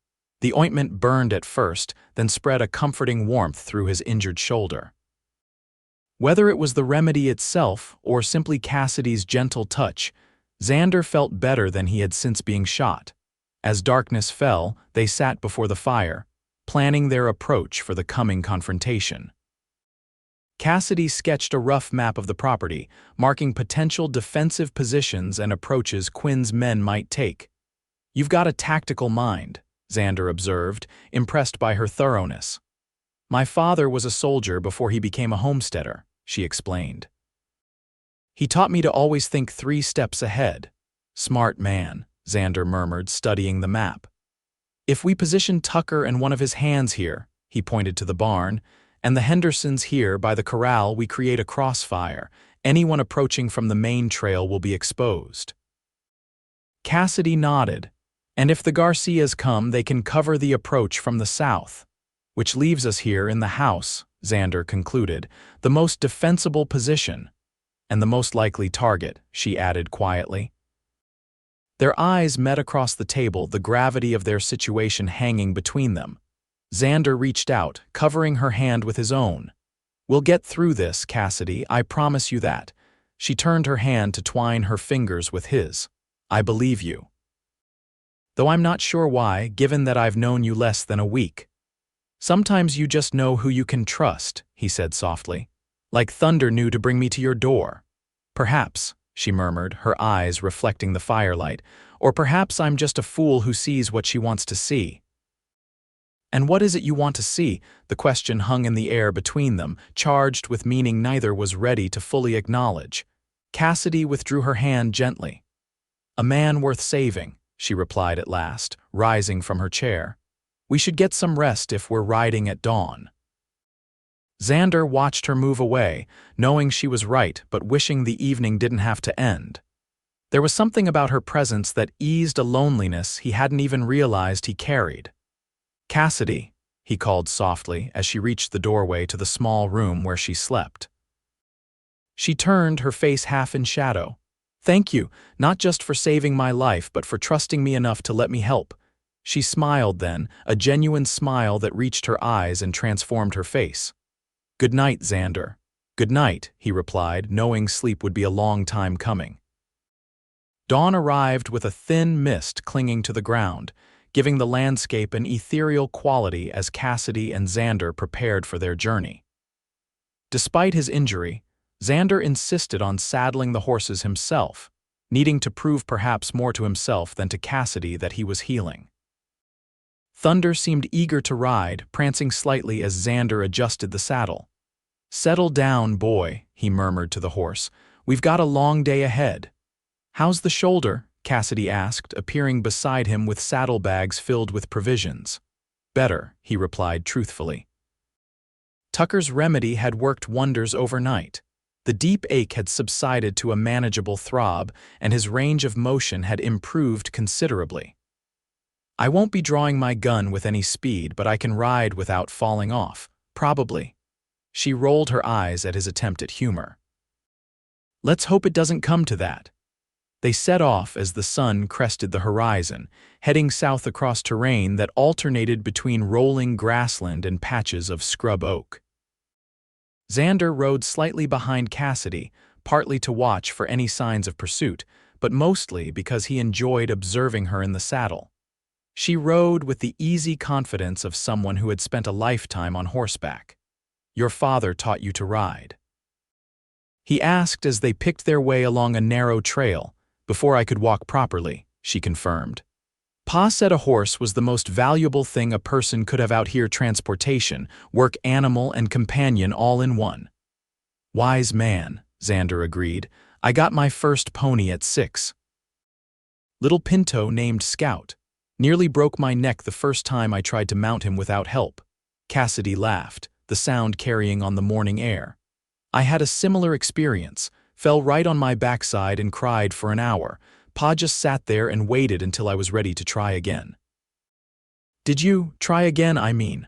Speaker 1: The ointment burned at first, then spread a comforting warmth through his injured shoulder. Whether it was the remedy itself or simply Cassidy's gentle touch, Xander felt better than he had since being shot. As darkness fell, they sat before the fire, planning their approach for the coming confrontation. Cassidy sketched a rough map of the property, marking potential defensive positions and approaches Quinn's men might take. "You've got a tactical mind," Xander observed, impressed by her thoroughness. "My father was a soldier before he became a homesteader," she explained. "He taught me to always think 3 steps ahead." "Smart man," Xander murmured, studying the map. "If we position Tucker and one of his hands here," he pointed to the barn, "and the Hendersons here by the corral, we create a crossfire. Anyone approaching from the main trail will be exposed." Cassidy nodded. "And if the Garcias come, they can cover the approach from the south. Which leaves us here in the house," Xander concluded, "the most defensible position. And the most likely target," she added quietly. Their eyes met across the table, the gravity of their situation hanging between them. Xander reached out, covering her hand with his own. "We'll get through this, Cassidy, I promise you that." She turned her hand to twine her fingers with his. "I believe you. Though I'm not sure why, given that I've known you less than a week." "Sometimes you just know who you can trust," he said softly. "Like thunder knew to bring me to your door." "Perhaps," she murmured, her eyes reflecting the firelight, "or perhaps I'm just a fool who sees what she wants to see." "And what is it you want to see?" The question hung in the air between them, charged with meaning neither was ready to fully acknowledge. Cassidy withdrew her hand gently. "A man worth saving," she replied at last, rising from her chair. "We should get some rest if we're riding at dawn." Xander watched her move away, knowing she was right but wishing the evening didn't have to end. There was something about her presence that eased a loneliness he hadn't even realized he carried. "Cassidy," he called softly as she reached the doorway to the small room where she slept. She turned, her face half in shadow. "Thank you, not just for saving my life but for trusting me enough to let me help." She smiled then, a genuine smile that reached her eyes and transformed her face. "Good night, Xander." "Good night," he replied, knowing sleep would be a long time coming. Dawn arrived with a thin mist clinging to the ground, giving the landscape an ethereal quality as Cassidy and Xander prepared for their journey. Despite his injury, Xander insisted on saddling the horses himself, needing to prove perhaps more to himself than to Cassidy that he was healing. Thunder seemed eager to ride, prancing slightly as Xander adjusted the saddle. "Settle down, boy," he murmured to the horse. "We've got a long day ahead." "How's the shoulder?" Cassidy asked, appearing beside him with saddlebags filled with provisions. "Better," he replied truthfully. Tucker's remedy had worked wonders overnight. The deep ache had subsided to a manageable throb, and his range of motion had improved considerably. "I won't be drawing my gun with any speed, but I can ride without falling off, probably." She rolled her eyes at his attempt at humor. "Let's hope it doesn't come to that." They set off as the sun crested the horizon, heading south across terrain that alternated between rolling grassland and patches of scrub oak. Xander rode slightly behind Cassidy, partly to watch for any signs of pursuit, but mostly because he enjoyed observing her in the saddle. She rode with the easy confidence of someone who had spent a lifetime on horseback. "Your father taught you to ride?" he asked as they picked their way along a narrow trail. "Before I could walk properly," she confirmed. "Pa said a horse was the most valuable thing a person could have out here, transportation, work, animal, and companion all in one." "Wise man," Xander agreed. "I got my first pony at 6. Little Pinto named Scout. Nearly broke my neck the first time I tried to mount him without help." Cassidy laughed, the sound carrying on the morning air. "I had a similar experience. Fell right on my backside and cried for an hour. Pa just sat there and waited until I was ready to try again." "Did you try again, I mean?"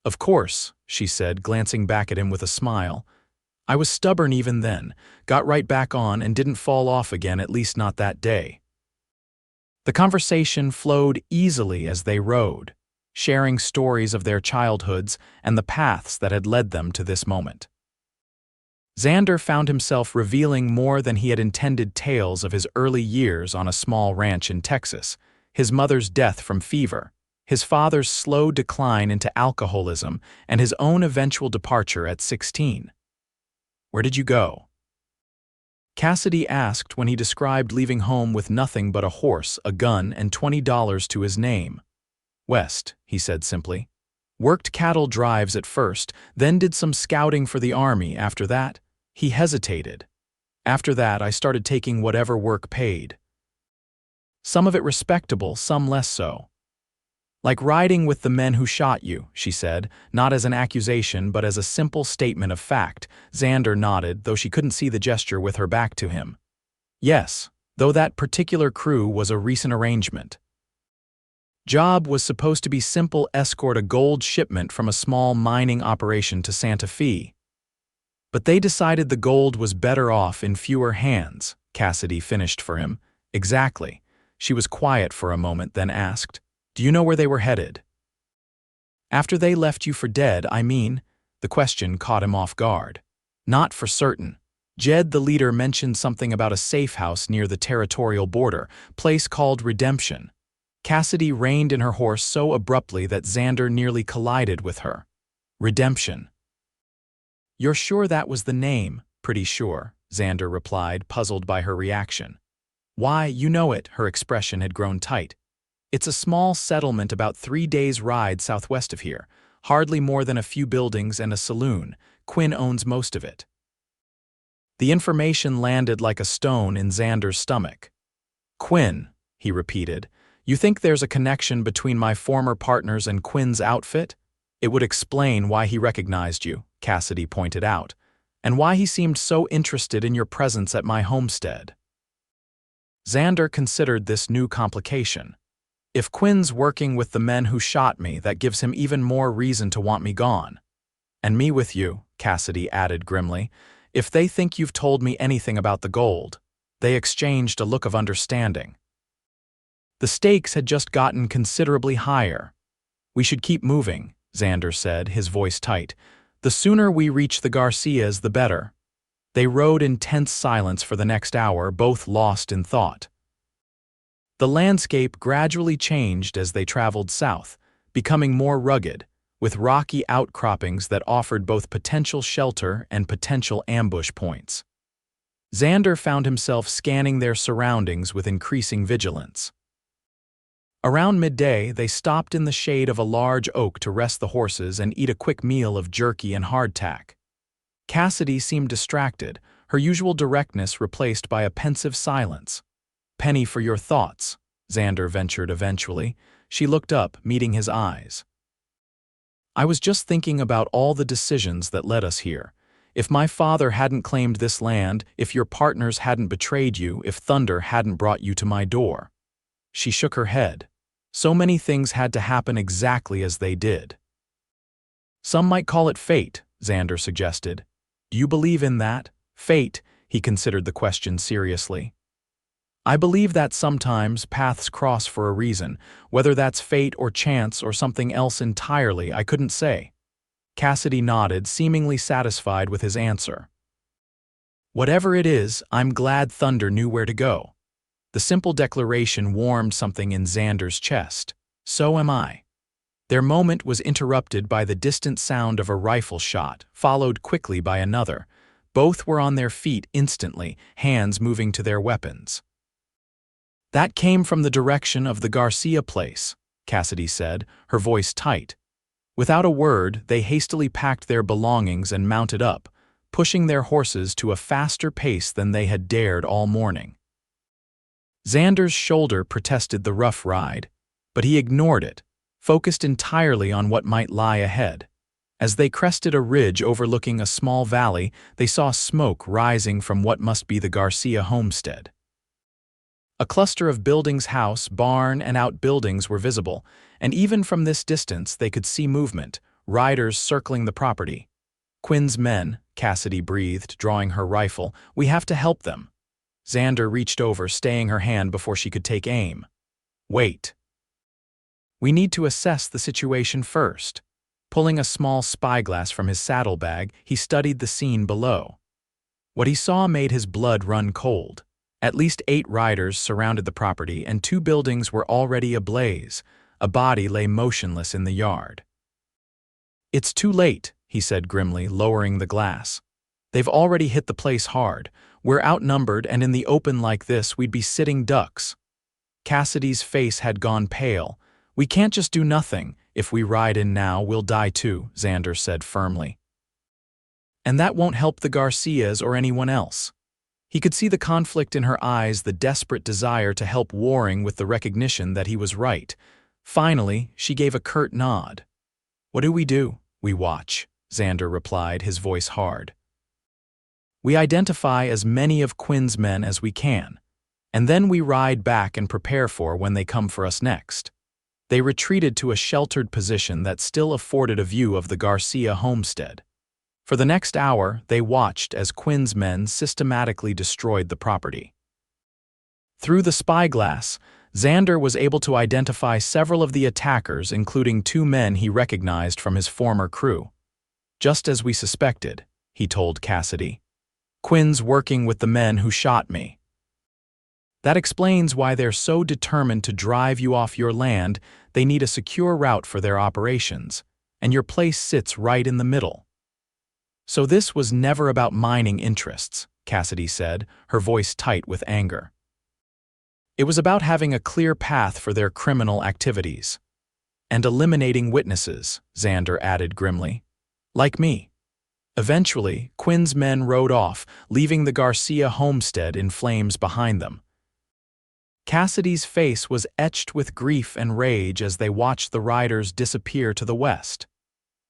Speaker 1: "Of course," she said, glancing back at him with a smile. "I was stubborn even then, got right back on and didn't fall off again, at least not that day." The conversation flowed easily as they rode, sharing stories of their childhoods and the paths that had led them to this moment. Xander found himself revealing more than he had intended, tales of his early years on a small ranch in Texas, his mother's death from fever, his father's slow decline into alcoholism, and his own eventual departure at 16. Where did you go?" Cassidy asked when he described leaving home with nothing but a horse, a gun, and $20 to his name. "West," he said simply. "Worked cattle drives at first, then did some scouting for the army after that." He hesitated. "After that, I started taking whatever work paid. Some of it respectable, some less so. Like riding with the men who shot you," she said, not as an accusation but as a simple statement of fact. Xander nodded, though she couldn't see the gesture with her back to him. "Yes, though that particular crew was a recent arrangement. Job was supposed to be simple: escort a gold shipment from a small mining operation to Santa Fe. But they decided the gold was better off in fewer hands," Cassidy finished for him. "Exactly." She was quiet for a moment, then asked, "Do you know where they were headed?" "After they left you for dead, I mean." The question caught him off guard. "Not for certain. Jed, the leader, mentioned something about a safe house near the territorial border, place called Redemption." Cassidy reined in her horse so abruptly that Xander nearly collided with her. "Redemption. You're sure that was the name?" "Pretty sure," Xander replied, puzzled by her reaction. "Why, you know it." Her expression had grown tight. "It's a small settlement about 3 days' ride southwest of here. Hardly more than a few buildings and a saloon. Quinn owns most of it." The information landed like a stone in Xander's stomach. "Quinn," he repeated. "You think there's a connection between my former partners and Quinn's outfit?" "It would explain why he recognized you," Cassidy pointed out, "and why he seemed so interested in your presence at my homestead." Xander considered this new complication. "If Quinn's working with the men who shot me, that gives him even more reason to want me gone. And me with you," Cassidy added grimly. "If they think you've told me anything about the gold." They exchanged a look of understanding. The stakes had just gotten considerably higher. "We should keep moving," Xander said, his voice tight. "The sooner we reach the Garcias, the better." They rode in tense silence for the next hour, both lost in thought. The landscape gradually changed as they traveled south, becoming more rugged, with rocky outcroppings that offered both potential shelter and potential ambush points. Xander found himself scanning their surroundings with increasing vigilance. Around midday, they stopped in the shade of a large oak to rest the horses and eat a quick meal of jerky and hardtack. Cassidy seemed distracted, her usual directness replaced by a pensive silence. "Penny for your thoughts," Xander ventured eventually. She looked up, meeting his eyes. "I was just thinking about all the decisions that led us here. If my father hadn't claimed this land, if your partners hadn't betrayed you, if Thunder hadn't brought you to my door." She shook her head. "So many things had to happen exactly as they did." "Some might call it fate," Xander suggested. "Do you believe in that? Fate?" He considered the question seriously. "I believe that sometimes paths cross for a reason. Whether that's fate or chance or something else entirely, I couldn't say." Cassidy nodded, seemingly satisfied with his answer. "Whatever it is, I'm glad Thunder knew where to go." The simple declaration warmed something in Xander's chest. "So am I." Their moment was interrupted by the distant sound of a rifle shot, followed quickly by another. Both were on their feet instantly, hands moving to their weapons. "That came from the direction of the Garcia place," Cassidy said, her voice tight. Without a word, they hastily packed their belongings and mounted up, pushing their horses to a faster pace than they had dared all morning. Xander's shoulder protested the rough ride, but he ignored it, focused entirely on what might lie ahead. As they crested a ridge overlooking a small valley, they saw smoke rising from what must be the Garcia homestead. A cluster of buildings, house, barn, and outbuildings were visible, and even from this distance they could see movement, riders circling the property. "Quinn's men," Cassidy breathed, drawing her rifle. "We have to help them." Xander reached over, staying her hand before she could take aim. "Wait. We need to assess the situation first." Pulling a small spyglass from his saddlebag, he studied the scene below. What he saw made his blood run cold. At least 8 riders surrounded the property, and 2 buildings were already ablaze. A body lay motionless in the yard. "It's too late," he said grimly, lowering the glass. They've already hit the place hard. We're outnumbered, and in the open like this, we'd be sitting ducks." Cassidy's face had gone pale. "We can't just do nothing. If we ride in now, we'll die too," Xander said firmly. "And that won't help the Garcias or anyone else." He could see the conflict in her eyes, the desperate desire to help warring with the recognition that he was right. Finally, she gave a curt nod. "What do? We watch," Xander replied, his voice hard. "We identify as many of Quinn's men as we can, and then we ride back and prepare for when they come for us next." They retreated to a sheltered position that still afforded a view of the Garcia homestead. For the next hour, they watched as Quinn's men systematically destroyed the property. Through the spyglass, Xander was able to identify several of the attackers, including 2 men he recognized from his former crew. "Just as we suspected," he told Cassidy. "Quinn's working with the men who shot me." "That explains why they're so determined to drive you off your land. They need a secure route for their operations, and your place sits right in the middle." "So this was never about mining interests," Cassidy said, her voice tight with anger. "It was about having a clear path for their criminal activities. And eliminating witnesses," Xander added grimly. "Like me." Eventually, Quinn's men rode off, leaving the Garcia homestead in flames behind them. Cassidy's face was etched with grief and rage as they watched the riders disappear to the west.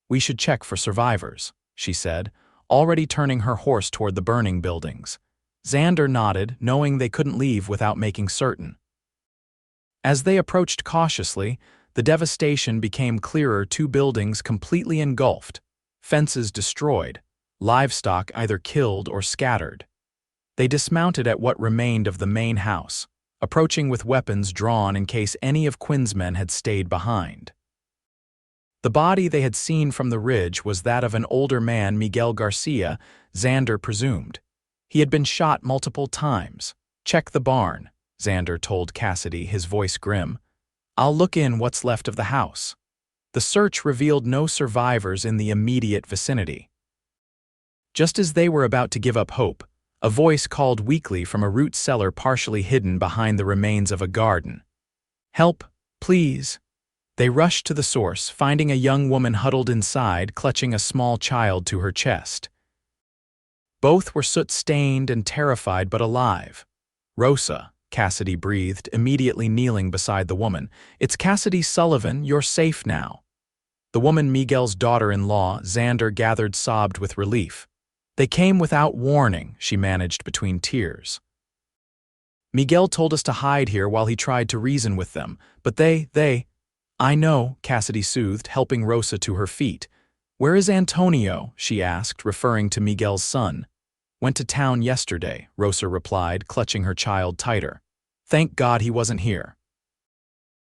Speaker 1: "We should check for survivors," she said, already turning her horse toward the burning buildings. Xander nodded, knowing they couldn't leave without making certain. As they approached cautiously, the devastation became clearer. 2 buildings completely engulfed, fences destroyed, livestock either killed or scattered. They dismounted at what remained of the main house, approaching with weapons drawn in case any of Quinn's men had stayed behind. The body they had seen from the ridge was that of an older man, Miguel Garcia, Xander presumed. He had been shot multiple times. "Check the barn," Xander told Cassidy, his voice grim. "I'll look in what's left of the house." The search revealed no survivors in the immediate vicinity. Just as they were about to give up hope, a voice called weakly from a root cellar partially hidden behind the remains of a garden. "Help, please." They rushed to the source, finding a young woman huddled inside, clutching a small child to her chest. Both were soot-stained and terrified but alive. "Rosa," Cassidy breathed, immediately kneeling beside the woman. "It's Cassidy Sullivan, you're safe now." The woman, Miguel's daughter-in-law, Xander gathered, sobbed with relief. "They came without warning," she managed between tears. "Miguel told us to hide here while he tried to reason with them, but they— "I know," Cassidy soothed, helping Rosa to her feet. "Where is Antonio?" she asked, referring to Miguel's son. "Went to town yesterday," Rosa replied, clutching her child tighter. "Thank God he wasn't here."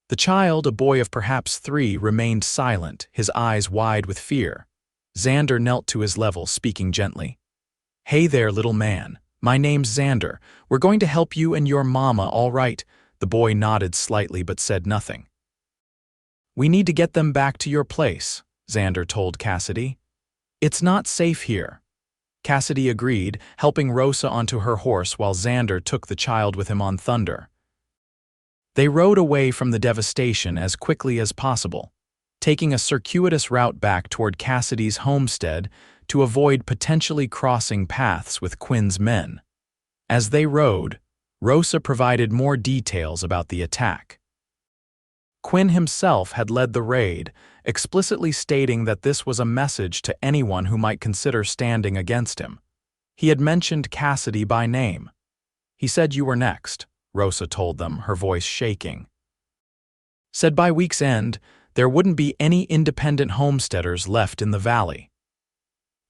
Speaker 1: The child, a boy of perhaps 3, remained silent, his eyes wide with fear. Xander knelt to his level, speaking gently. "Hey there, little man. My name's Xander. We're going to help you and your mama, all right?" The boy nodded slightly but said nothing. "We need to get them back to your place," Xander told Cassidy. "It's not safe here." Cassidy agreed, helping Rosa onto her horse while Xander took the child with him on Thunder. They rode away from the devastation as quickly as possible, taking a circuitous route back toward Cassidy's homestead to avoid potentially crossing paths with Quinn's men. As they rode, Rosa provided more details about the attack. Quinn himself had led the raid, explicitly stating that this was a message to anyone who might consider standing against him. He had mentioned Cassidy by name. "He said you were next," Rosa told them, her voice shaking. "Said by week's end, there wouldn't be any independent homesteaders left in the valley."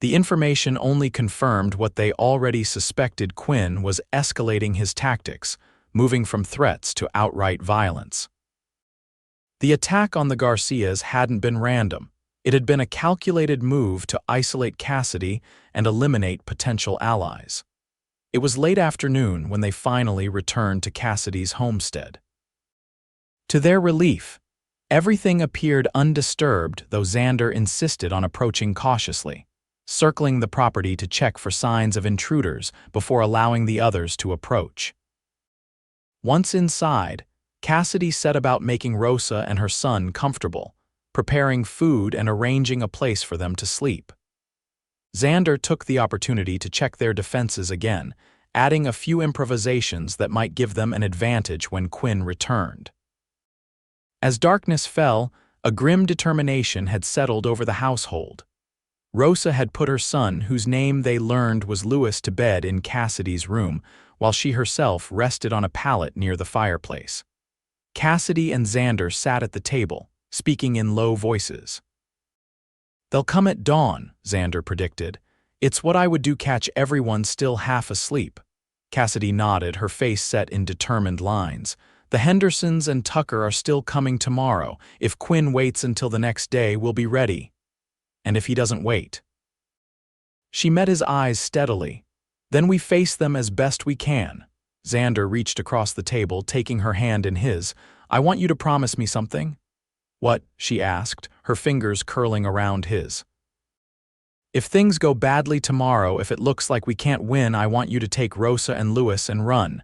Speaker 1: The information only confirmed what they already suspected. Quinn was escalating his tactics, moving from threats to outright violence. The attack on the Garcias hadn't been random. It had been a calculated move to isolate Cassidy and eliminate potential allies. It was late afternoon when they finally returned to Cassidy's homestead. To their relief, everything appeared undisturbed, though Xander insisted on approaching cautiously. circling the property to check for signs of intruders before allowing the others to approach. Once inside, Cassidy set about making Rosa and her son comfortable, preparing food and arranging a place for them to sleep. Xander took the opportunity to check their defenses again, adding a few improvisations that might give them an advantage when Quinn returned. As darkness fell, a grim determination had settled over the household. Rosa had put her son, whose name they learned was Lewis, to bed in Cassidy's room, while she herself rested on a pallet near the fireplace. Cassidy and Xander sat at the table, speaking in low voices. "They'll come at dawn," Xander predicted. "It's what I would do, catch everyone still half asleep." Cassidy nodded, her face set in determined lines. "The Hendersons and Tucker are still coming tomorrow. If Quinn waits until the next day, we'll be ready. And if he doesn't wait?" She met his eyes steadily. "Then we face them as best we can." Xander reached across the table, taking her hand in his. "I want you to promise me something." "What?" she asked, her fingers curling around his. "If things go badly tomorrow, if it looks like we can't win, I want you to take Rosa and Lewis and run.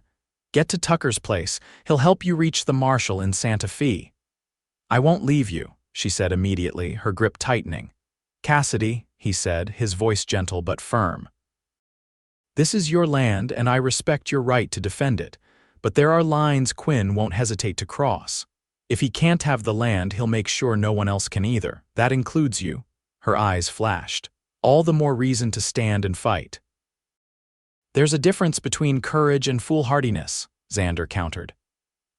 Speaker 1: Get to Tucker's place. He'll help you reach the marshal in Santa Fe." "I won't leave you," she said immediately, her grip tightening. "Cassidy," he said, his voice gentle but firm. "This is your land, and I respect your right to defend it, but there are lines Quinn won't hesitate to cross. If he can't have the land, he'll make sure no one else can either. That includes you." Her eyes flashed. "All the more reason to stand and fight." "There's a difference between courage and foolhardiness," Xander countered.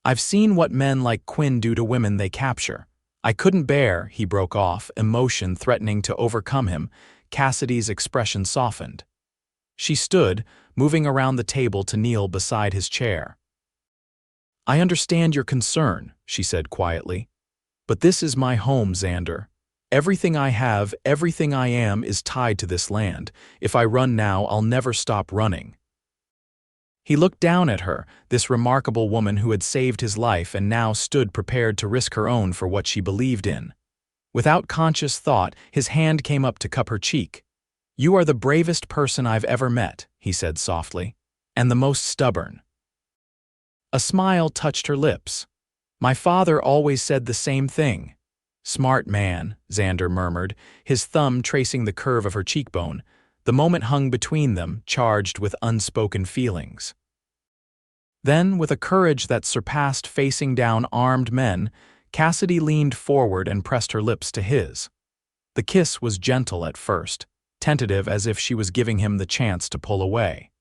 Speaker 1: "I've seen what men like Quinn do to women they capture. I couldn't bear," he broke off, emotion threatening to overcome him. Cassidy's expression softened. She stood, moving around the table to kneel beside his chair. "I understand your concern," she said quietly. "But this is my home, Xander. Everything I have, everything I am, is tied to this land. If I run now, I'll never stop running." He looked down at her, this remarkable woman who had saved his life and now stood prepared to risk her own for what she believed in. Without conscious thought, his hand came up to cup her cheek. "You are the bravest person I've ever met," he said softly, "and the most stubborn." A smile touched her lips. "My father always said the same thing." "Smart man," Xander murmured, his thumb tracing the curve of her cheekbone. The moment hung between them, charged with unspoken feelings. Then, with a courage that surpassed facing down armed men, Cassidy leaned forward and pressed her lips to his. The kiss was gentle at first, tentative as if she was giving him the chance to pull away.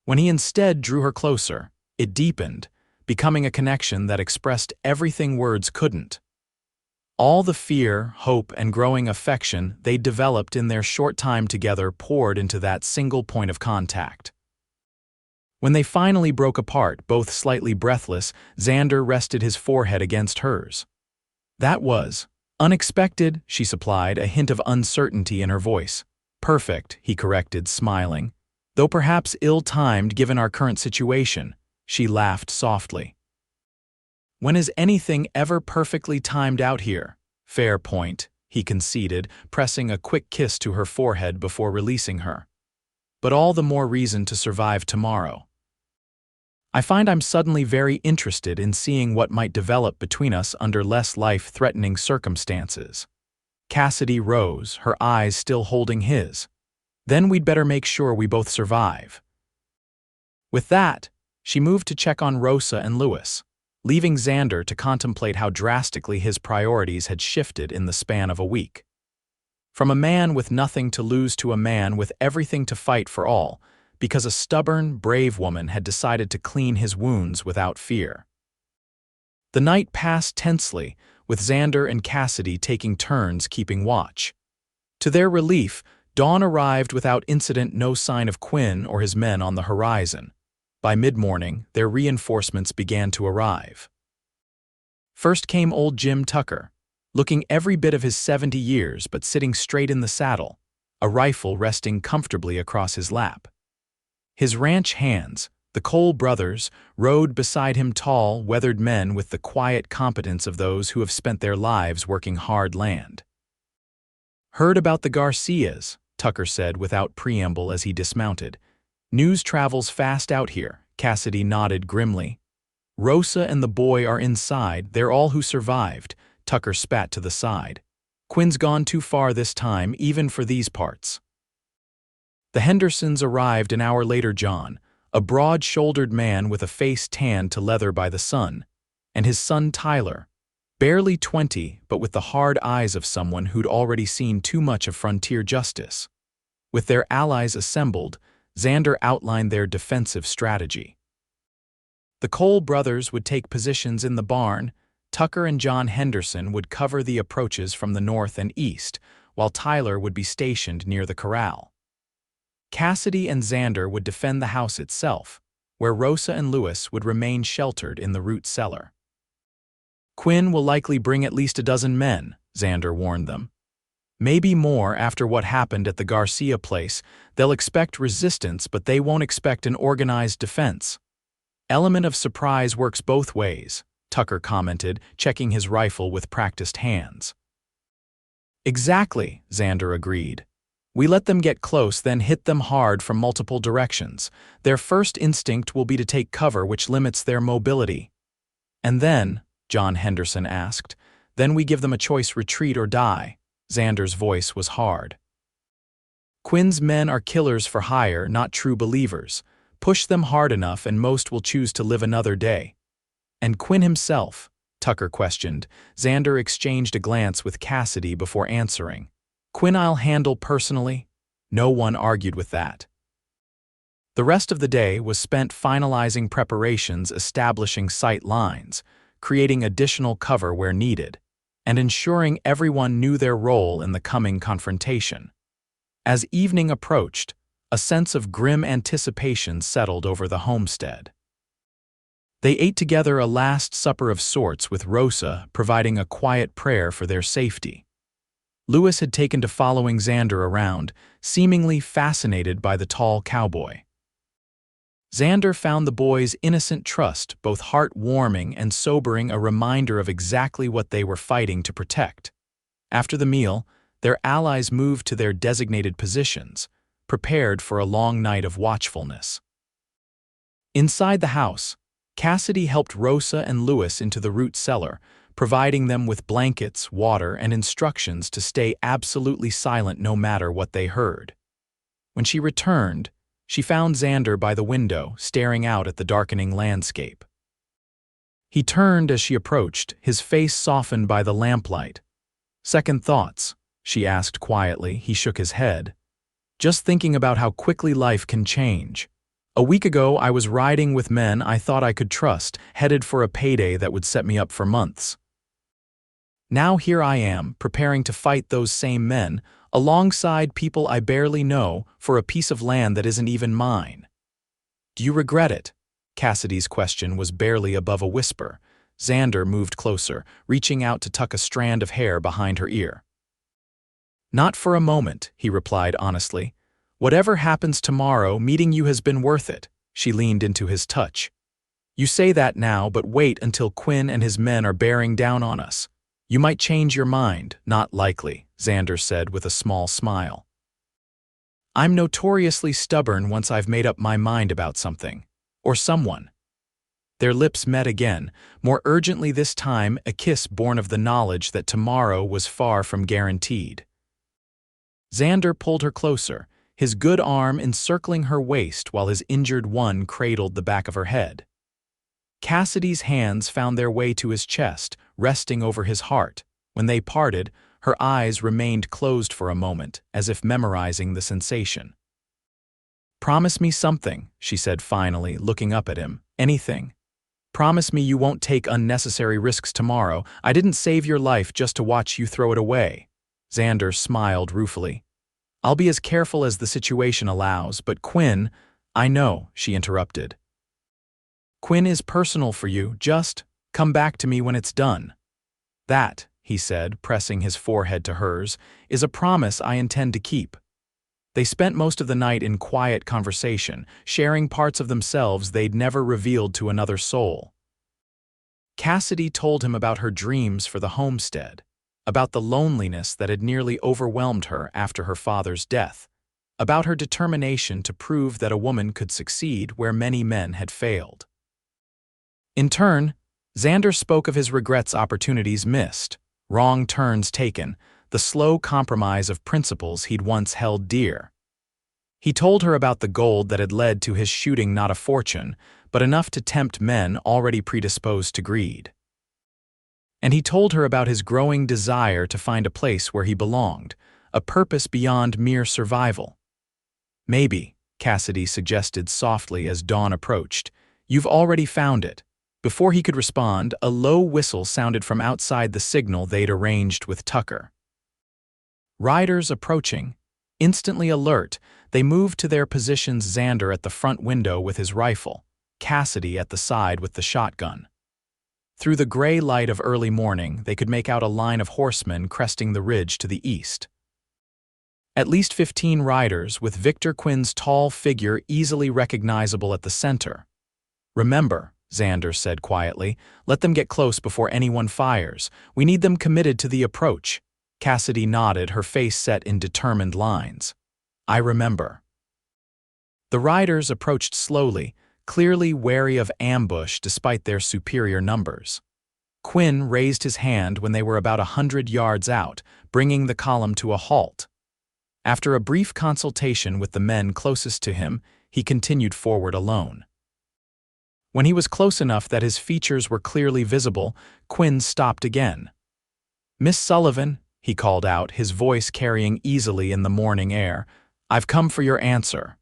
Speaker 1: When he instead drew her closer, it deepened, becoming a connection that expressed everything words couldn't. All the fear, hope, and growing affection they developed in their short time together poured into that single point of contact. When they finally broke apart, both slightly breathless, Xander rested his forehead against hers. "That was unexpected," she supplied, a hint of uncertainty in her voice. "Perfect," he corrected, smiling. "Though perhaps ill-timed given our current situation." She laughed softly. "When is anything ever perfectly timed out here?" "Fair point," he conceded, pressing a quick kiss to her forehead before releasing her. "But all the more reason to survive tomorrow. I find I'm suddenly very interested in seeing what might develop between us under less life-threatening circumstances." Cassidy rose, her eyes still holding his. "Then we'd better make sure we both survive." With that, she moved to check on Rosa and Lewis, leaving Xander to contemplate how drastically his priorities had shifted in the span of a week. From a man with nothing to lose to a man with everything to fight for all, because a stubborn, brave woman had decided to clean his wounds without fear. The night passed tensely, with Xander and Cassidy taking turns keeping watch. To their relief, dawn arrived without incident, no sign of Quinn or his men on the horizon. By mid-morning, their reinforcements began to arrive. First came old Jim Tucker, looking every bit of his 70 years but sitting straight in the saddle, a rifle resting comfortably across his lap. His ranch hands, the Cole brothers, rode beside him, tall, weathered men with the quiet competence of those who have spent their lives working hard land. "Heard about the Garcias," Tucker said without preamble as he dismounted. News travels fast out here, Cassidy nodded grimly. Rosa and the boy are inside, they're all who survived, Tucker spat to the side. Quinn's gone too far this time, even for these parts. The Hendersons arrived an hour later. John, a broad-shouldered man with a face tanned to leather by the sun, and his son Tyler, barely 20 but with the hard eyes of someone who'd already seen too much of frontier justice. With their allies assembled, Xander outlined their defensive strategy. The Cole brothers would take positions in the barn. Tucker and John Henderson would cover the approaches from the north and east, while Tyler would be stationed near the corral. Cassidy and Xander would defend the house itself, where Rosa and Lewis would remain sheltered in the root cellar. Quinn will likely bring at least a dozen men, Xander warned them. Maybe more after what happened at the Garcia place. They'll expect resistance, but they won't expect an organized defense. Element of surprise works both ways, Tucker commented, checking his rifle with practiced hands. Exactly, Xander agreed. We let them get close, then hit them hard from multiple directions. Their first instinct will be to take cover, which limits their mobility. And then, John Henderson asked, then we give them a choice: retreat or die. Xander's voice was hard. Quinn's men are killers for hire, not true believers. Push them hard enough and most will choose to live another day. And Quinn himself? Tucker questioned. Xander exchanged a glance with Cassidy before answering. Quinn I'll handle personally. No one argued with that. The rest of the day was spent finalizing preparations, establishing sight lines, creating additional cover where needed, and ensuring everyone knew their role in the coming confrontation. As evening approached, a sense of grim anticipation settled over the homestead. They ate together a last supper of sorts, with Rosa providing a quiet prayer for their safety. Lewis had taken to following Xander around, seemingly fascinated by the tall cowboy. Xander found the boy's innocent trust both heartwarming and sobering, a reminder of exactly what they were fighting to protect. After the meal, their allies moved to their designated positions, prepared for a long night of watchfulness. Inside the house, Cassidy helped Rosa and Lewis into the root cellar, providing them with blankets, water, and instructions to stay absolutely silent no matter what they heard. When she returned, she found Xander by the window, staring out at the darkening landscape. He turned as she approached, his face softened by the lamplight. "Second thoughts?" she asked quietly. He shook his head. "Just thinking about how quickly life can change. A week ago, I was riding with men I thought I could trust, headed for a payday that would set me up for months. Now here I am, preparing to fight those same men, alongside people I barely know, for a piece of land that isn't even mine. Do you regret it?" Cassidy's question was barely above a whisper. Xander moved closer, reaching out to tuck a strand of hair behind her ear. "Not for a moment," he replied honestly. "Whatever happens tomorrow, meeting you has been worth it." She leaned into his touch. "You say that now, but wait until Quinn and his men are bearing down on us. You might change your mind." "Not likely," Xander said with a small smile. "I'm notoriously stubborn once I've made up my mind about something. Or someone." Their lips met again, more urgently this time, a kiss born of the knowledge that tomorrow was far from guaranteed. Xander pulled her closer, his good arm encircling her waist while his injured one cradled the back of her head. Cassidy's hands found their way to his chest, resting over his heart. When they parted, her eyes remained closed for a moment, as if memorizing the sensation. "Promise me something," she said finally, looking up at him. "Anything. Promise me you won't take unnecessary risks tomorrow. I didn't save your life just to watch you throw it away." Xander smiled ruefully. "I'll be as careful as the situation allows, but Quinn—" "I know," she interrupted. "Quinn is personal for you. Just come back to me when it's done." "That," he said, pressing his forehead to hers, "is a promise I intend to keep." They spent most of the night in quiet conversation, sharing parts of themselves they'd never revealed to another soul. Cassidy told him about her dreams for the homestead, about the loneliness that had nearly overwhelmed her after her father's death, about her determination to prove that a woman could succeed where many men had failed. In turn, Xander spoke of his regrets, opportunities missed, wrong turns taken, the slow compromise of principles he'd once held dear. He told her about the gold that had led to his shooting not a fortune, but enough to tempt men already predisposed to greed. And he told her about his growing desire to find a place where he belonged, a purpose beyond mere survival. "Maybe," Cassidy suggested softly as dawn approached, "you've already found it." Before he could respond, a low whistle sounded from outside the signal they'd arranged with Tucker. Riders approaching. Instantly alert, they moved to their positions, Xander at the front window with his rifle, Cassidy at the side with the shotgun. Through the gray light of early morning, they could make out a line of horsemen cresting the ridge to the east. At least 15 riders, with Victor Quinn's tall figure easily recognizable at the center. "Remember," Xander said quietly, "let them get close before anyone fires. We need them committed to the approach." Cassidy nodded, her face set in determined lines. "I remember." The riders approached slowly, clearly wary of ambush despite their superior numbers. Quinn raised his hand when they were about 100 yards out, bringing the column to a halt. After a brief consultation with the men closest to him, he continued forward alone. When he was close enough that his features were clearly visible, Quinn stopped again. "Miss Sullivan," he called out, his voice carrying easily in the morning air, "I've come for your answer."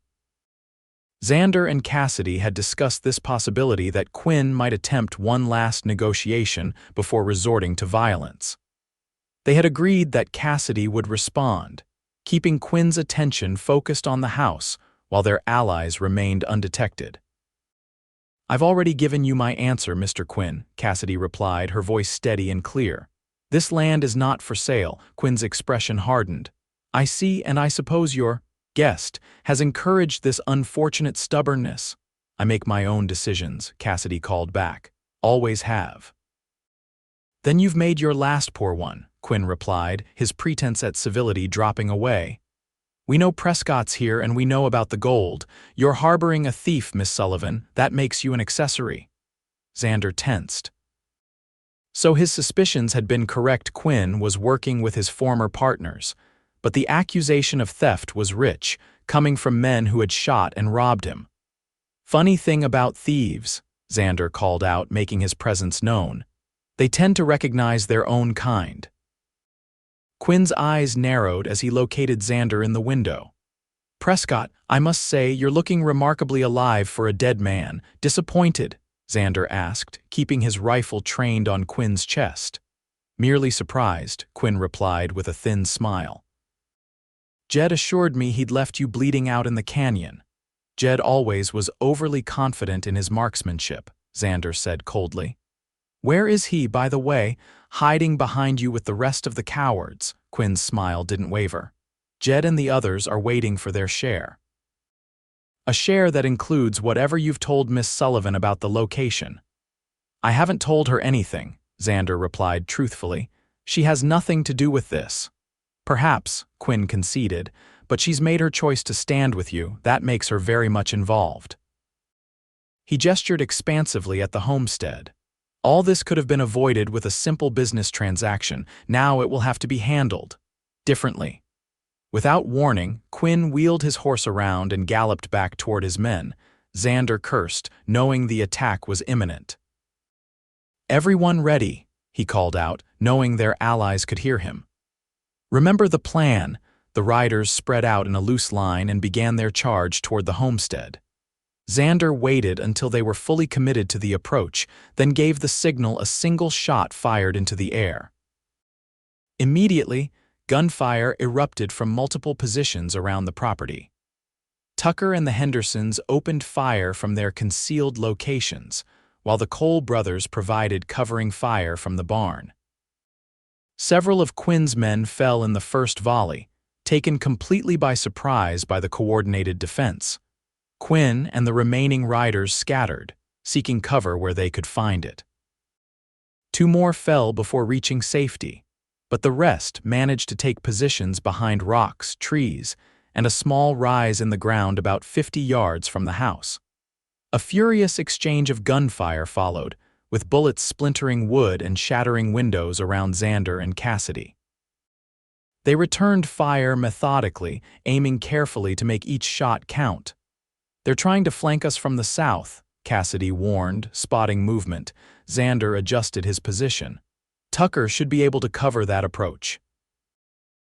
Speaker 1: Xander and Cassidy had discussed this possibility that Quinn might attempt one last negotiation before resorting to violence. They had agreed that Cassidy would respond, keeping Quinn's attention focused on the house while their allies remained undetected. "I've already given you my answer, Mr. Quinn," Cassidy replied, her voice steady and clear. "This land is not for sale." Quinn's expression hardened. "I see, and I suppose your guest has encouraged this unfortunate stubbornness." "I make my own decisions," Cassidy called back. "Always have." "Then you've made your last poor one," Quinn replied, his pretense at civility dropping away. "We know Prescott's here and we know about the gold. You're harboring a thief, Miss Sullivan. That makes you an accessory." Xander tensed. So his suspicions had been correct. Quinn was working with his former partners, but the accusation of theft was rich, coming from men who had shot and robbed him. "Funny thing about thieves," Xander called out, making his presence known. "They tend to recognize their own kind." Quinn's eyes narrowed as he located Xander in the window. "Prescott, I must say you're looking remarkably alive for a dead man. Disappointed?" Xander asked, keeping his rifle trained on Quinn's chest. "Merely surprised," Quinn replied with a thin smile. "Jed assured me he'd left you bleeding out in the canyon." "Jed always was overly confident in his marksmanship," Xander said coldly. "Where is he, by the way? Hiding behind you with the rest of the cowards." Quinn's smile didn't waver. "Jed and the others are waiting for their share." "A share that includes whatever you've told Miss Sullivan about the location." "I haven't told her anything," Xander replied truthfully. "She has nothing to do with this." "Perhaps," Quinn conceded, "but she's made her choice to stand with you. That makes her very much involved." He gestured expansively at the homestead. "All this could have been avoided with a simple business transaction. Now it will have to be handled differently." Without warning, Quinn wheeled his horse around and galloped back toward his men. Xander cursed, knowing the attack was imminent. "Everyone ready," he called out, knowing their allies could hear him. "Remember the plan." The riders spread out in a loose line and began their charge toward the homestead. Xander waited until they were fully committed to the approach, then gave the signal. A single shot fired into the air. Immediately, gunfire erupted from multiple positions around the property. Tucker and the Hendersons opened fire from their concealed locations, while the Cole brothers provided covering fire from the barn. Several of Quinn's men fell in the first volley, taken completely by surprise by the coordinated defense. Quinn and the remaining riders scattered, seeking cover where they could find it. 2 more fell before reaching safety. but the rest managed to take positions behind rocks, trees, and a small rise in the ground about 50 yards from the house. A furious exchange of gunfire followed, with bullets splintering wood and shattering windows around Xander and Cassidy. They returned fire methodically, aiming carefully to make each shot count. "They're trying to flank us from the south," Cassidy warned, spotting movement. Xander adjusted his position. "Tucker should be able to cover that approach."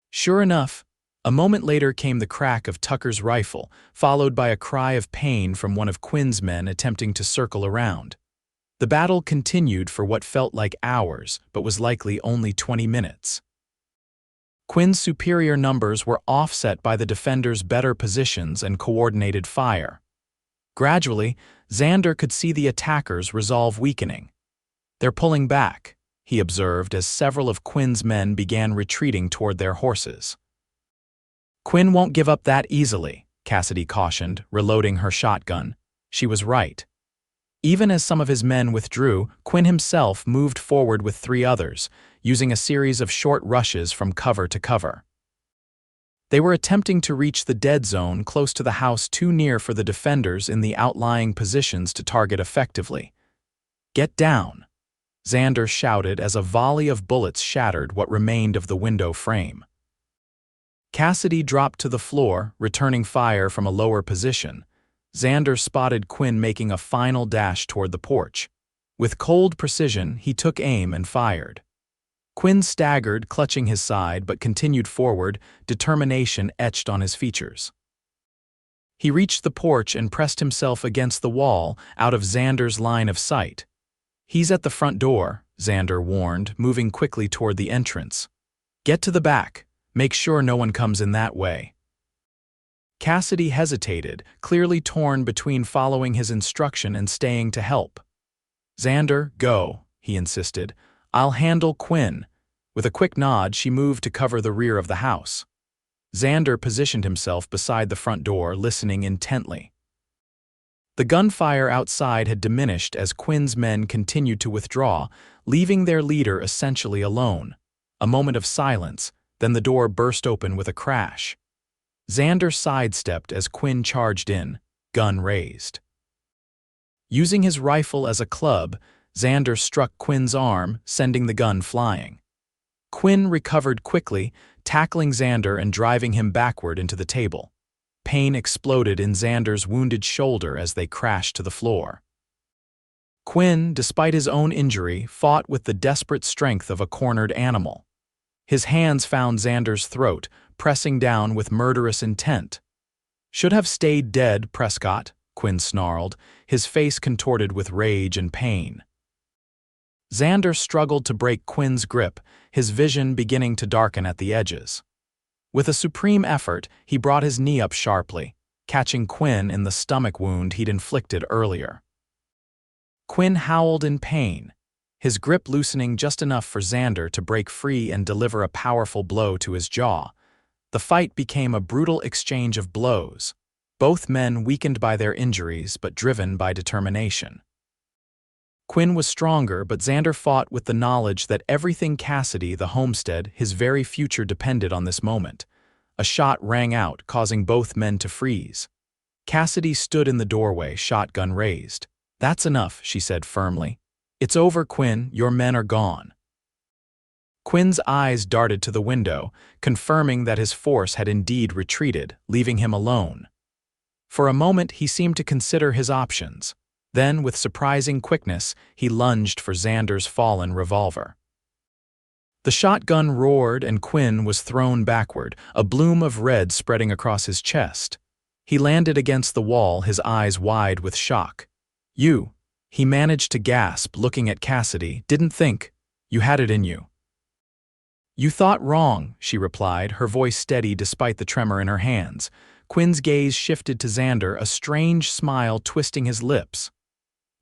Speaker 1: Sure enough, a moment later came the crack of Tucker's rifle, followed by a cry of pain from one of Quinn's men attempting to circle around. The battle continued for what felt like hours, but was likely only 20 minutes. Quinn's superior numbers were offset by the defenders' better positions and coordinated fire. Gradually, Xander could see the attackers' resolve weakening. "They're pulling back," he observed as several of Quinn's men began retreating toward their horses. "Quinn won't give up that easily," Cassidy cautioned, reloading her shotgun. She was right. Even as some of his men withdrew, Quinn himself moved forward with 3 others, using a series of short rushes from cover to cover. They were attempting to reach the dead zone close to the house too near for the defenders in the outlying positions to target effectively. "Get down!" Xander shouted as a volley of bullets shattered what remained of the window frame. Cassidy dropped to the floor, returning fire from a lower position. Xander spotted Quinn making a final dash toward the porch. With cold precision, he took aim and fired. Quinn staggered, clutching his side, but continued forward, determination etched on his features. He reached the porch and pressed himself against the wall, out of Xander's line of sight. "He's at the front door," Xander warned, moving quickly toward the entrance. "Get to the back. Make sure no one comes in that way." Cassidy hesitated, clearly torn between following his instruction and staying to help. "Xander, go," he insisted. "I'll handle Quinn." With a quick nod, she moved to cover the rear of the house. Xander positioned himself beside the front door, listening intently. The gunfire outside had diminished as Quinn's men continued to withdraw, leaving their leader essentially alone. A moment of silence, then the door burst open with a crash. Xander sidestepped as Quinn charged in, gun raised. Using his rifle as a club, Xander struck Quinn's arm, sending the gun flying. Quinn recovered quickly, tackling Xander and driving him backward into the table. Pain exploded in Xander's wounded shoulder as they crashed to the floor. Quinn, despite his own injury, fought with the desperate strength of a cornered animal. His hands found Xander's throat, pressing down with murderous intent. "Should have stayed dead, Prescott," Quinn snarled, his face contorted with rage and pain. Xander struggled to break Quinn's grip, his vision beginning to darken at the edges. With a supreme effort, he brought his knee up sharply, catching Quinn in the stomach wound he'd inflicted earlier. Quinn howled in pain, his grip loosening just enough for Xander to break free and deliver a powerful blow to his jaw. The fight became a brutal exchange of blows, both men weakened by their injuries but driven by determination. Quinn was stronger, but Xander fought with the knowledge that everything Cassidy, the homestead, his very future depended on this moment. A shot rang out, causing both men to freeze. Cassidy stood in the doorway, shotgun raised. "That's enough," she said firmly. "It's over, Quinn. Your men are gone." Quinn's eyes darted to the window, confirming that his force had indeed retreated, leaving him alone. For a moment, he seemed to consider his options. Then, with surprising quickness, he lunged for Xander's fallen revolver. The shotgun roared and Quinn was thrown backward, a bloom of red spreading across his chest. He landed against the wall, his eyes wide with shock. "You," he managed to gasp, looking at Cassidy, "didn't think. You had it in you." "You thought wrong," she replied, her voice steady despite the tremor in her hands. Quinn's gaze shifted to Xander, a strange smile twisting his lips.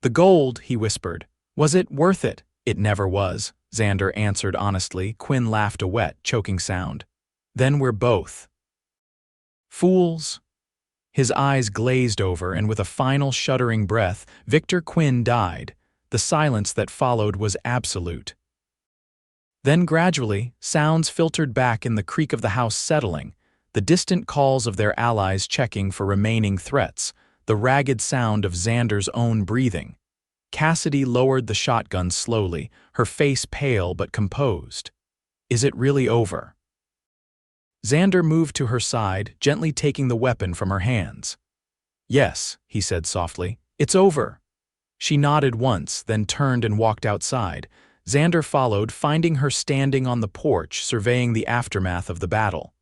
Speaker 1: "The gold," he whispered. "Was it worth it?" "It never was," Xander answered honestly. Quinn laughed a wet, choking sound. "Then we're both fools." His eyes glazed over, and with a final shuddering breath, Victor Quinn died. The silence that followed was absolute. Then gradually, sounds filtered back in the creak of the house settling, the distant calls of their allies checking for remaining threats, the ragged sound of Xander's own breathing. Cassidy lowered the shotgun slowly, her face pale but composed. Is it really over? Xander moved to her side, gently taking the weapon from her hands. Yes, he said softly, it's over. She nodded once, then turned and walked outside. Xander followed, finding her standing on the porch, surveying the aftermath of the battle.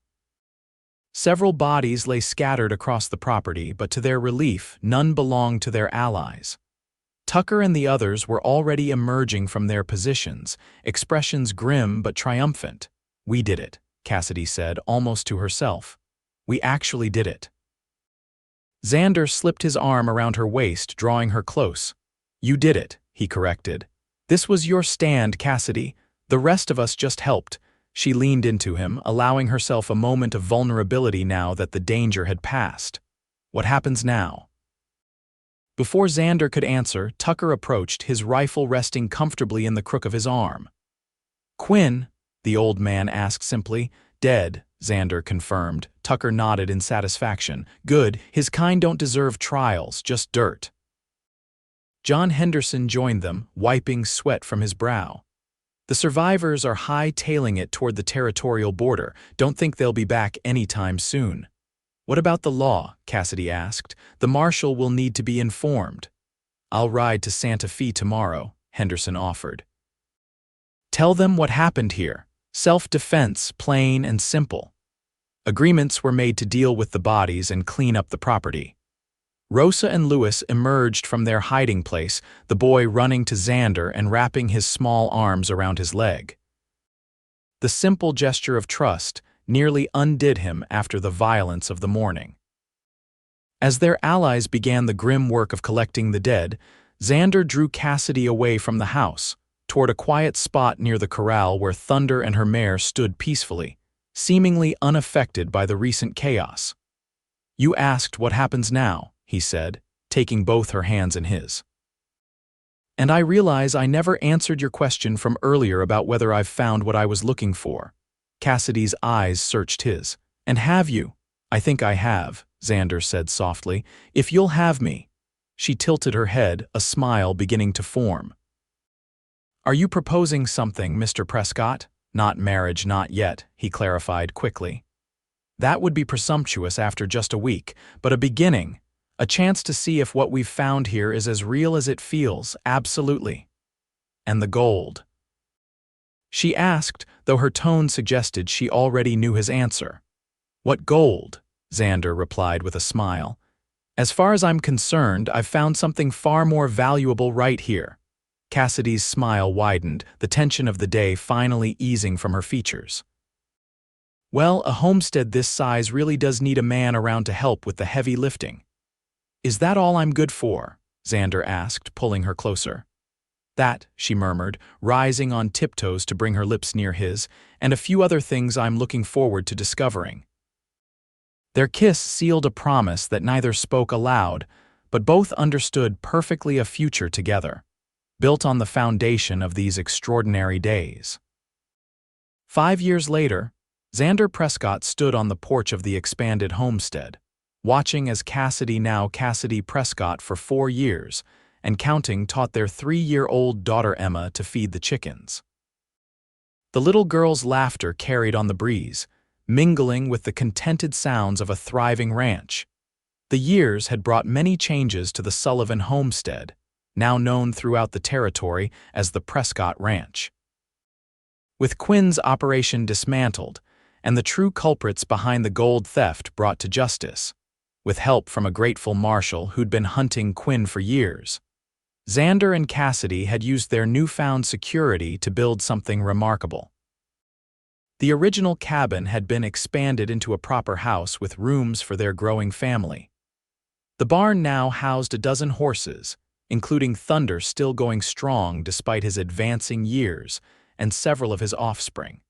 Speaker 1: Several bodies lay scattered across the property, but to their relief, none belonged to their allies. Tucker and the others were already emerging from their positions, expressions grim but triumphant. We did it, Cassidy said, almost to herself. We actually did it. Xander slipped his arm around her waist, drawing her close. You did it, he corrected. This was your stand, Cassidy. The rest of us just helped. She leaned into him, allowing herself a moment of vulnerability now that the danger had passed. What happens now? Before Xander could answer, Tucker approached, his rifle resting comfortably in the crook of his arm. Quinn, the old man asked simply. Dead, Xander confirmed. Tucker nodded in satisfaction. Good, his kind don't deserve trials, just dirt. John Henderson joined them, wiping sweat from his brow. The survivors are high-tailing it toward the territorial border. Don't think they'll be back anytime soon. What about the law? Cassidy asked. The marshal will need to be informed. I'll ride to Santa Fe tomorrow, Henderson offered. Tell them what happened here. Self-defense, plain and simple. Agreements were made to deal with the bodies and clean up the property. Rosa and Lewis emerged from their hiding place, the boy running to Xander and wrapping his small arms around his leg. The simple gesture of trust nearly undid him after the violence of the morning. As their allies began the grim work of collecting the dead, Xander drew Cassidy away from the house, toward a quiet spot near the corral where Thunder and her mare stood peacefully, seemingly unaffected by the recent chaos. You asked what happens now, he said, taking both her hands in his. And I realize I never answered your question from earlier about whether I've found what I was looking for. Cassidy's eyes searched his. And have you? I think I have, Xander said softly. If you'll have me. She tilted her head, a smile beginning to form. Are you proposing something, Mr. Prescott? Not marriage, not yet, he clarified quickly. That would be presumptuous after just a week, but a beginning. A chance to see if what we've found here is as real as it feels, absolutely. And the gold? She asked, though her tone suggested she already knew his answer. What gold? Xander replied with a smile. As far as I'm concerned, I've found something far more valuable right here. Cassidy's smile widened, the tension of the day finally easing from her features. Well, a homestead this size really does need a man around to help with the heavy lifting. Is that all I'm good for? Xander asked, pulling her closer. That, she murmured, rising on tiptoes to bring her lips near his, and a few other things I'm looking forward to discovering. Their kiss sealed a promise that neither spoke aloud, but both understood perfectly a future together, built on the foundation of these extraordinary days. 5 years later, Xander Prescott stood on the porch of the expanded homestead, watching as Cassidy Prescott for 4 years, and counting taught their 3-year-old daughter Emma to feed the chickens. The little girl's laughter carried on the breeze, mingling with the contented sounds of a thriving ranch. The years had brought many changes to the Sullivan homestead, now known throughout the territory as the Prescott Ranch. With Quinn's operation dismantled, and the true culprits behind the gold theft brought to justice, with help from a grateful marshal who'd been hunting Quinn for years, Xander and Cassidy had used their newfound security to build something remarkable. The original cabin had been expanded into a proper house with rooms for their growing family. The barn now housed a dozen horses, including Thunder still going strong despite his advancing years, and several of his offspring.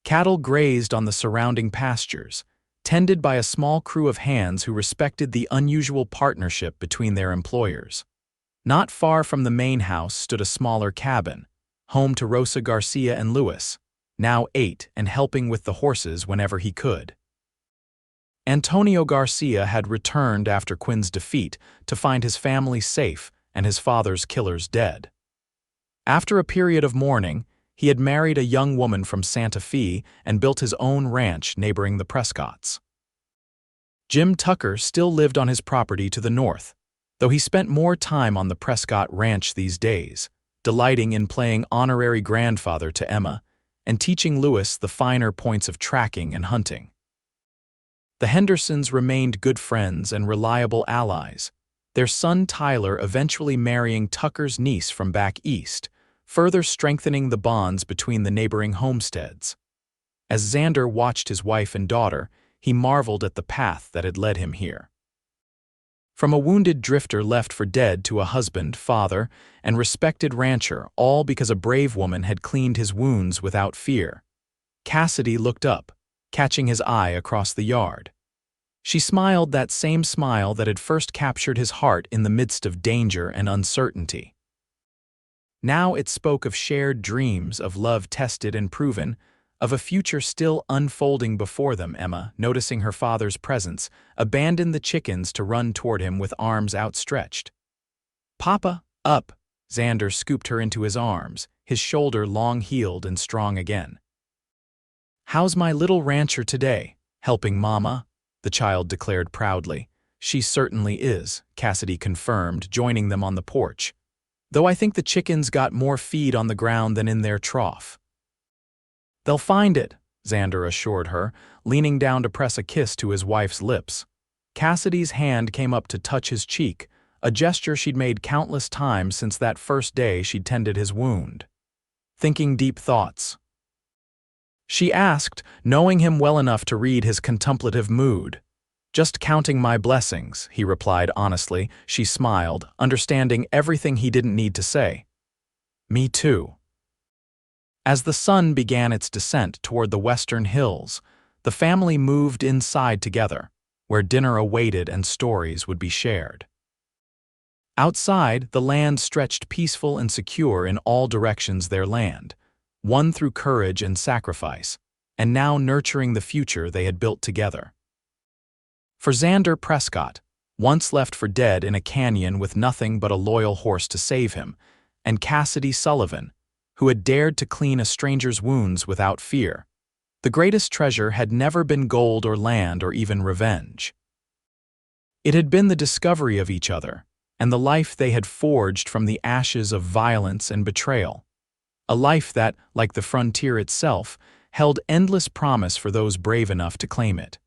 Speaker 1: Cattle grazed on the surrounding pastures, tended by a small crew of hands who respected the unusual partnership between their employers. Not far from the main house stood a smaller cabin, home to Rosa Garcia and Luis, now 8 and helping with the horses whenever he could. Antonio Garcia had returned after Quinn's defeat to find his family safe and his father's killers dead. After a period of mourning, he had married a young woman from Santa Fe and built his own ranch neighboring the Prescotts. Jim Tucker still lived on his property to the north, though he spent more time on the Prescott ranch these days, delighting in playing honorary grandfather to Emma and teaching Luis the finer points of tracking and hunting. The Hendersons remained good friends and reliable allies, their son Tyler eventually marrying Tucker's niece from back east, further strengthening the bonds between the neighboring homesteads. As Xander watched his wife and daughter, he marveled at the path that had led him here. From a wounded drifter left for dead to a husband, father, and respected rancher, all because a brave woman had cleaned his wounds without fear. Cassidy looked up, catching his eye across the yard. She smiled that same smile that had first captured his heart in the midst of danger and uncertainty. Now it spoke of shared dreams, of love tested and proven, of a future still unfolding before them. Emma, noticing her father's presence, abandoned the chickens to run toward him with arms outstretched. "Papa, up!" Xander scooped her into his arms, his shoulder long-healed and strong again. "How's my little rancher today? Helping Mama?" the child declared proudly. "She certainly is," Cassidy confirmed, joining them on the porch. "Though I think the chickens got more feed on the ground than in their trough." "They'll find it," Xander assured her, leaning down to press a kiss to his wife's lips. Cassidy's hand came up to touch his cheek, a gesture she'd made countless times since that first day she'd tended his wound. "Thinking deep thoughts?" she asked, knowing him well enough to read his contemplative mood. "Just counting my blessings," he replied honestly. She smiled, understanding everything he didn't need to say. "Me too." As the sun began its descent toward the western hills, the family moved inside together, where dinner awaited and stories would be shared. Outside, the land stretched peaceful and secure in all directions. Their land, won through courage and sacrifice, and now nurturing the future they had built together. For Xander Prescott, once left for dead in a canyon with nothing but a loyal horse to save him, and Cassidy Sullivan, who had dared to clean a stranger's wounds without fear, the greatest treasure had never been gold or land or even revenge. It had been the discovery of each other, and the life they had forged from the ashes of violence and betrayal. A life that, like the frontier itself, held endless promise for those brave enough to claim it.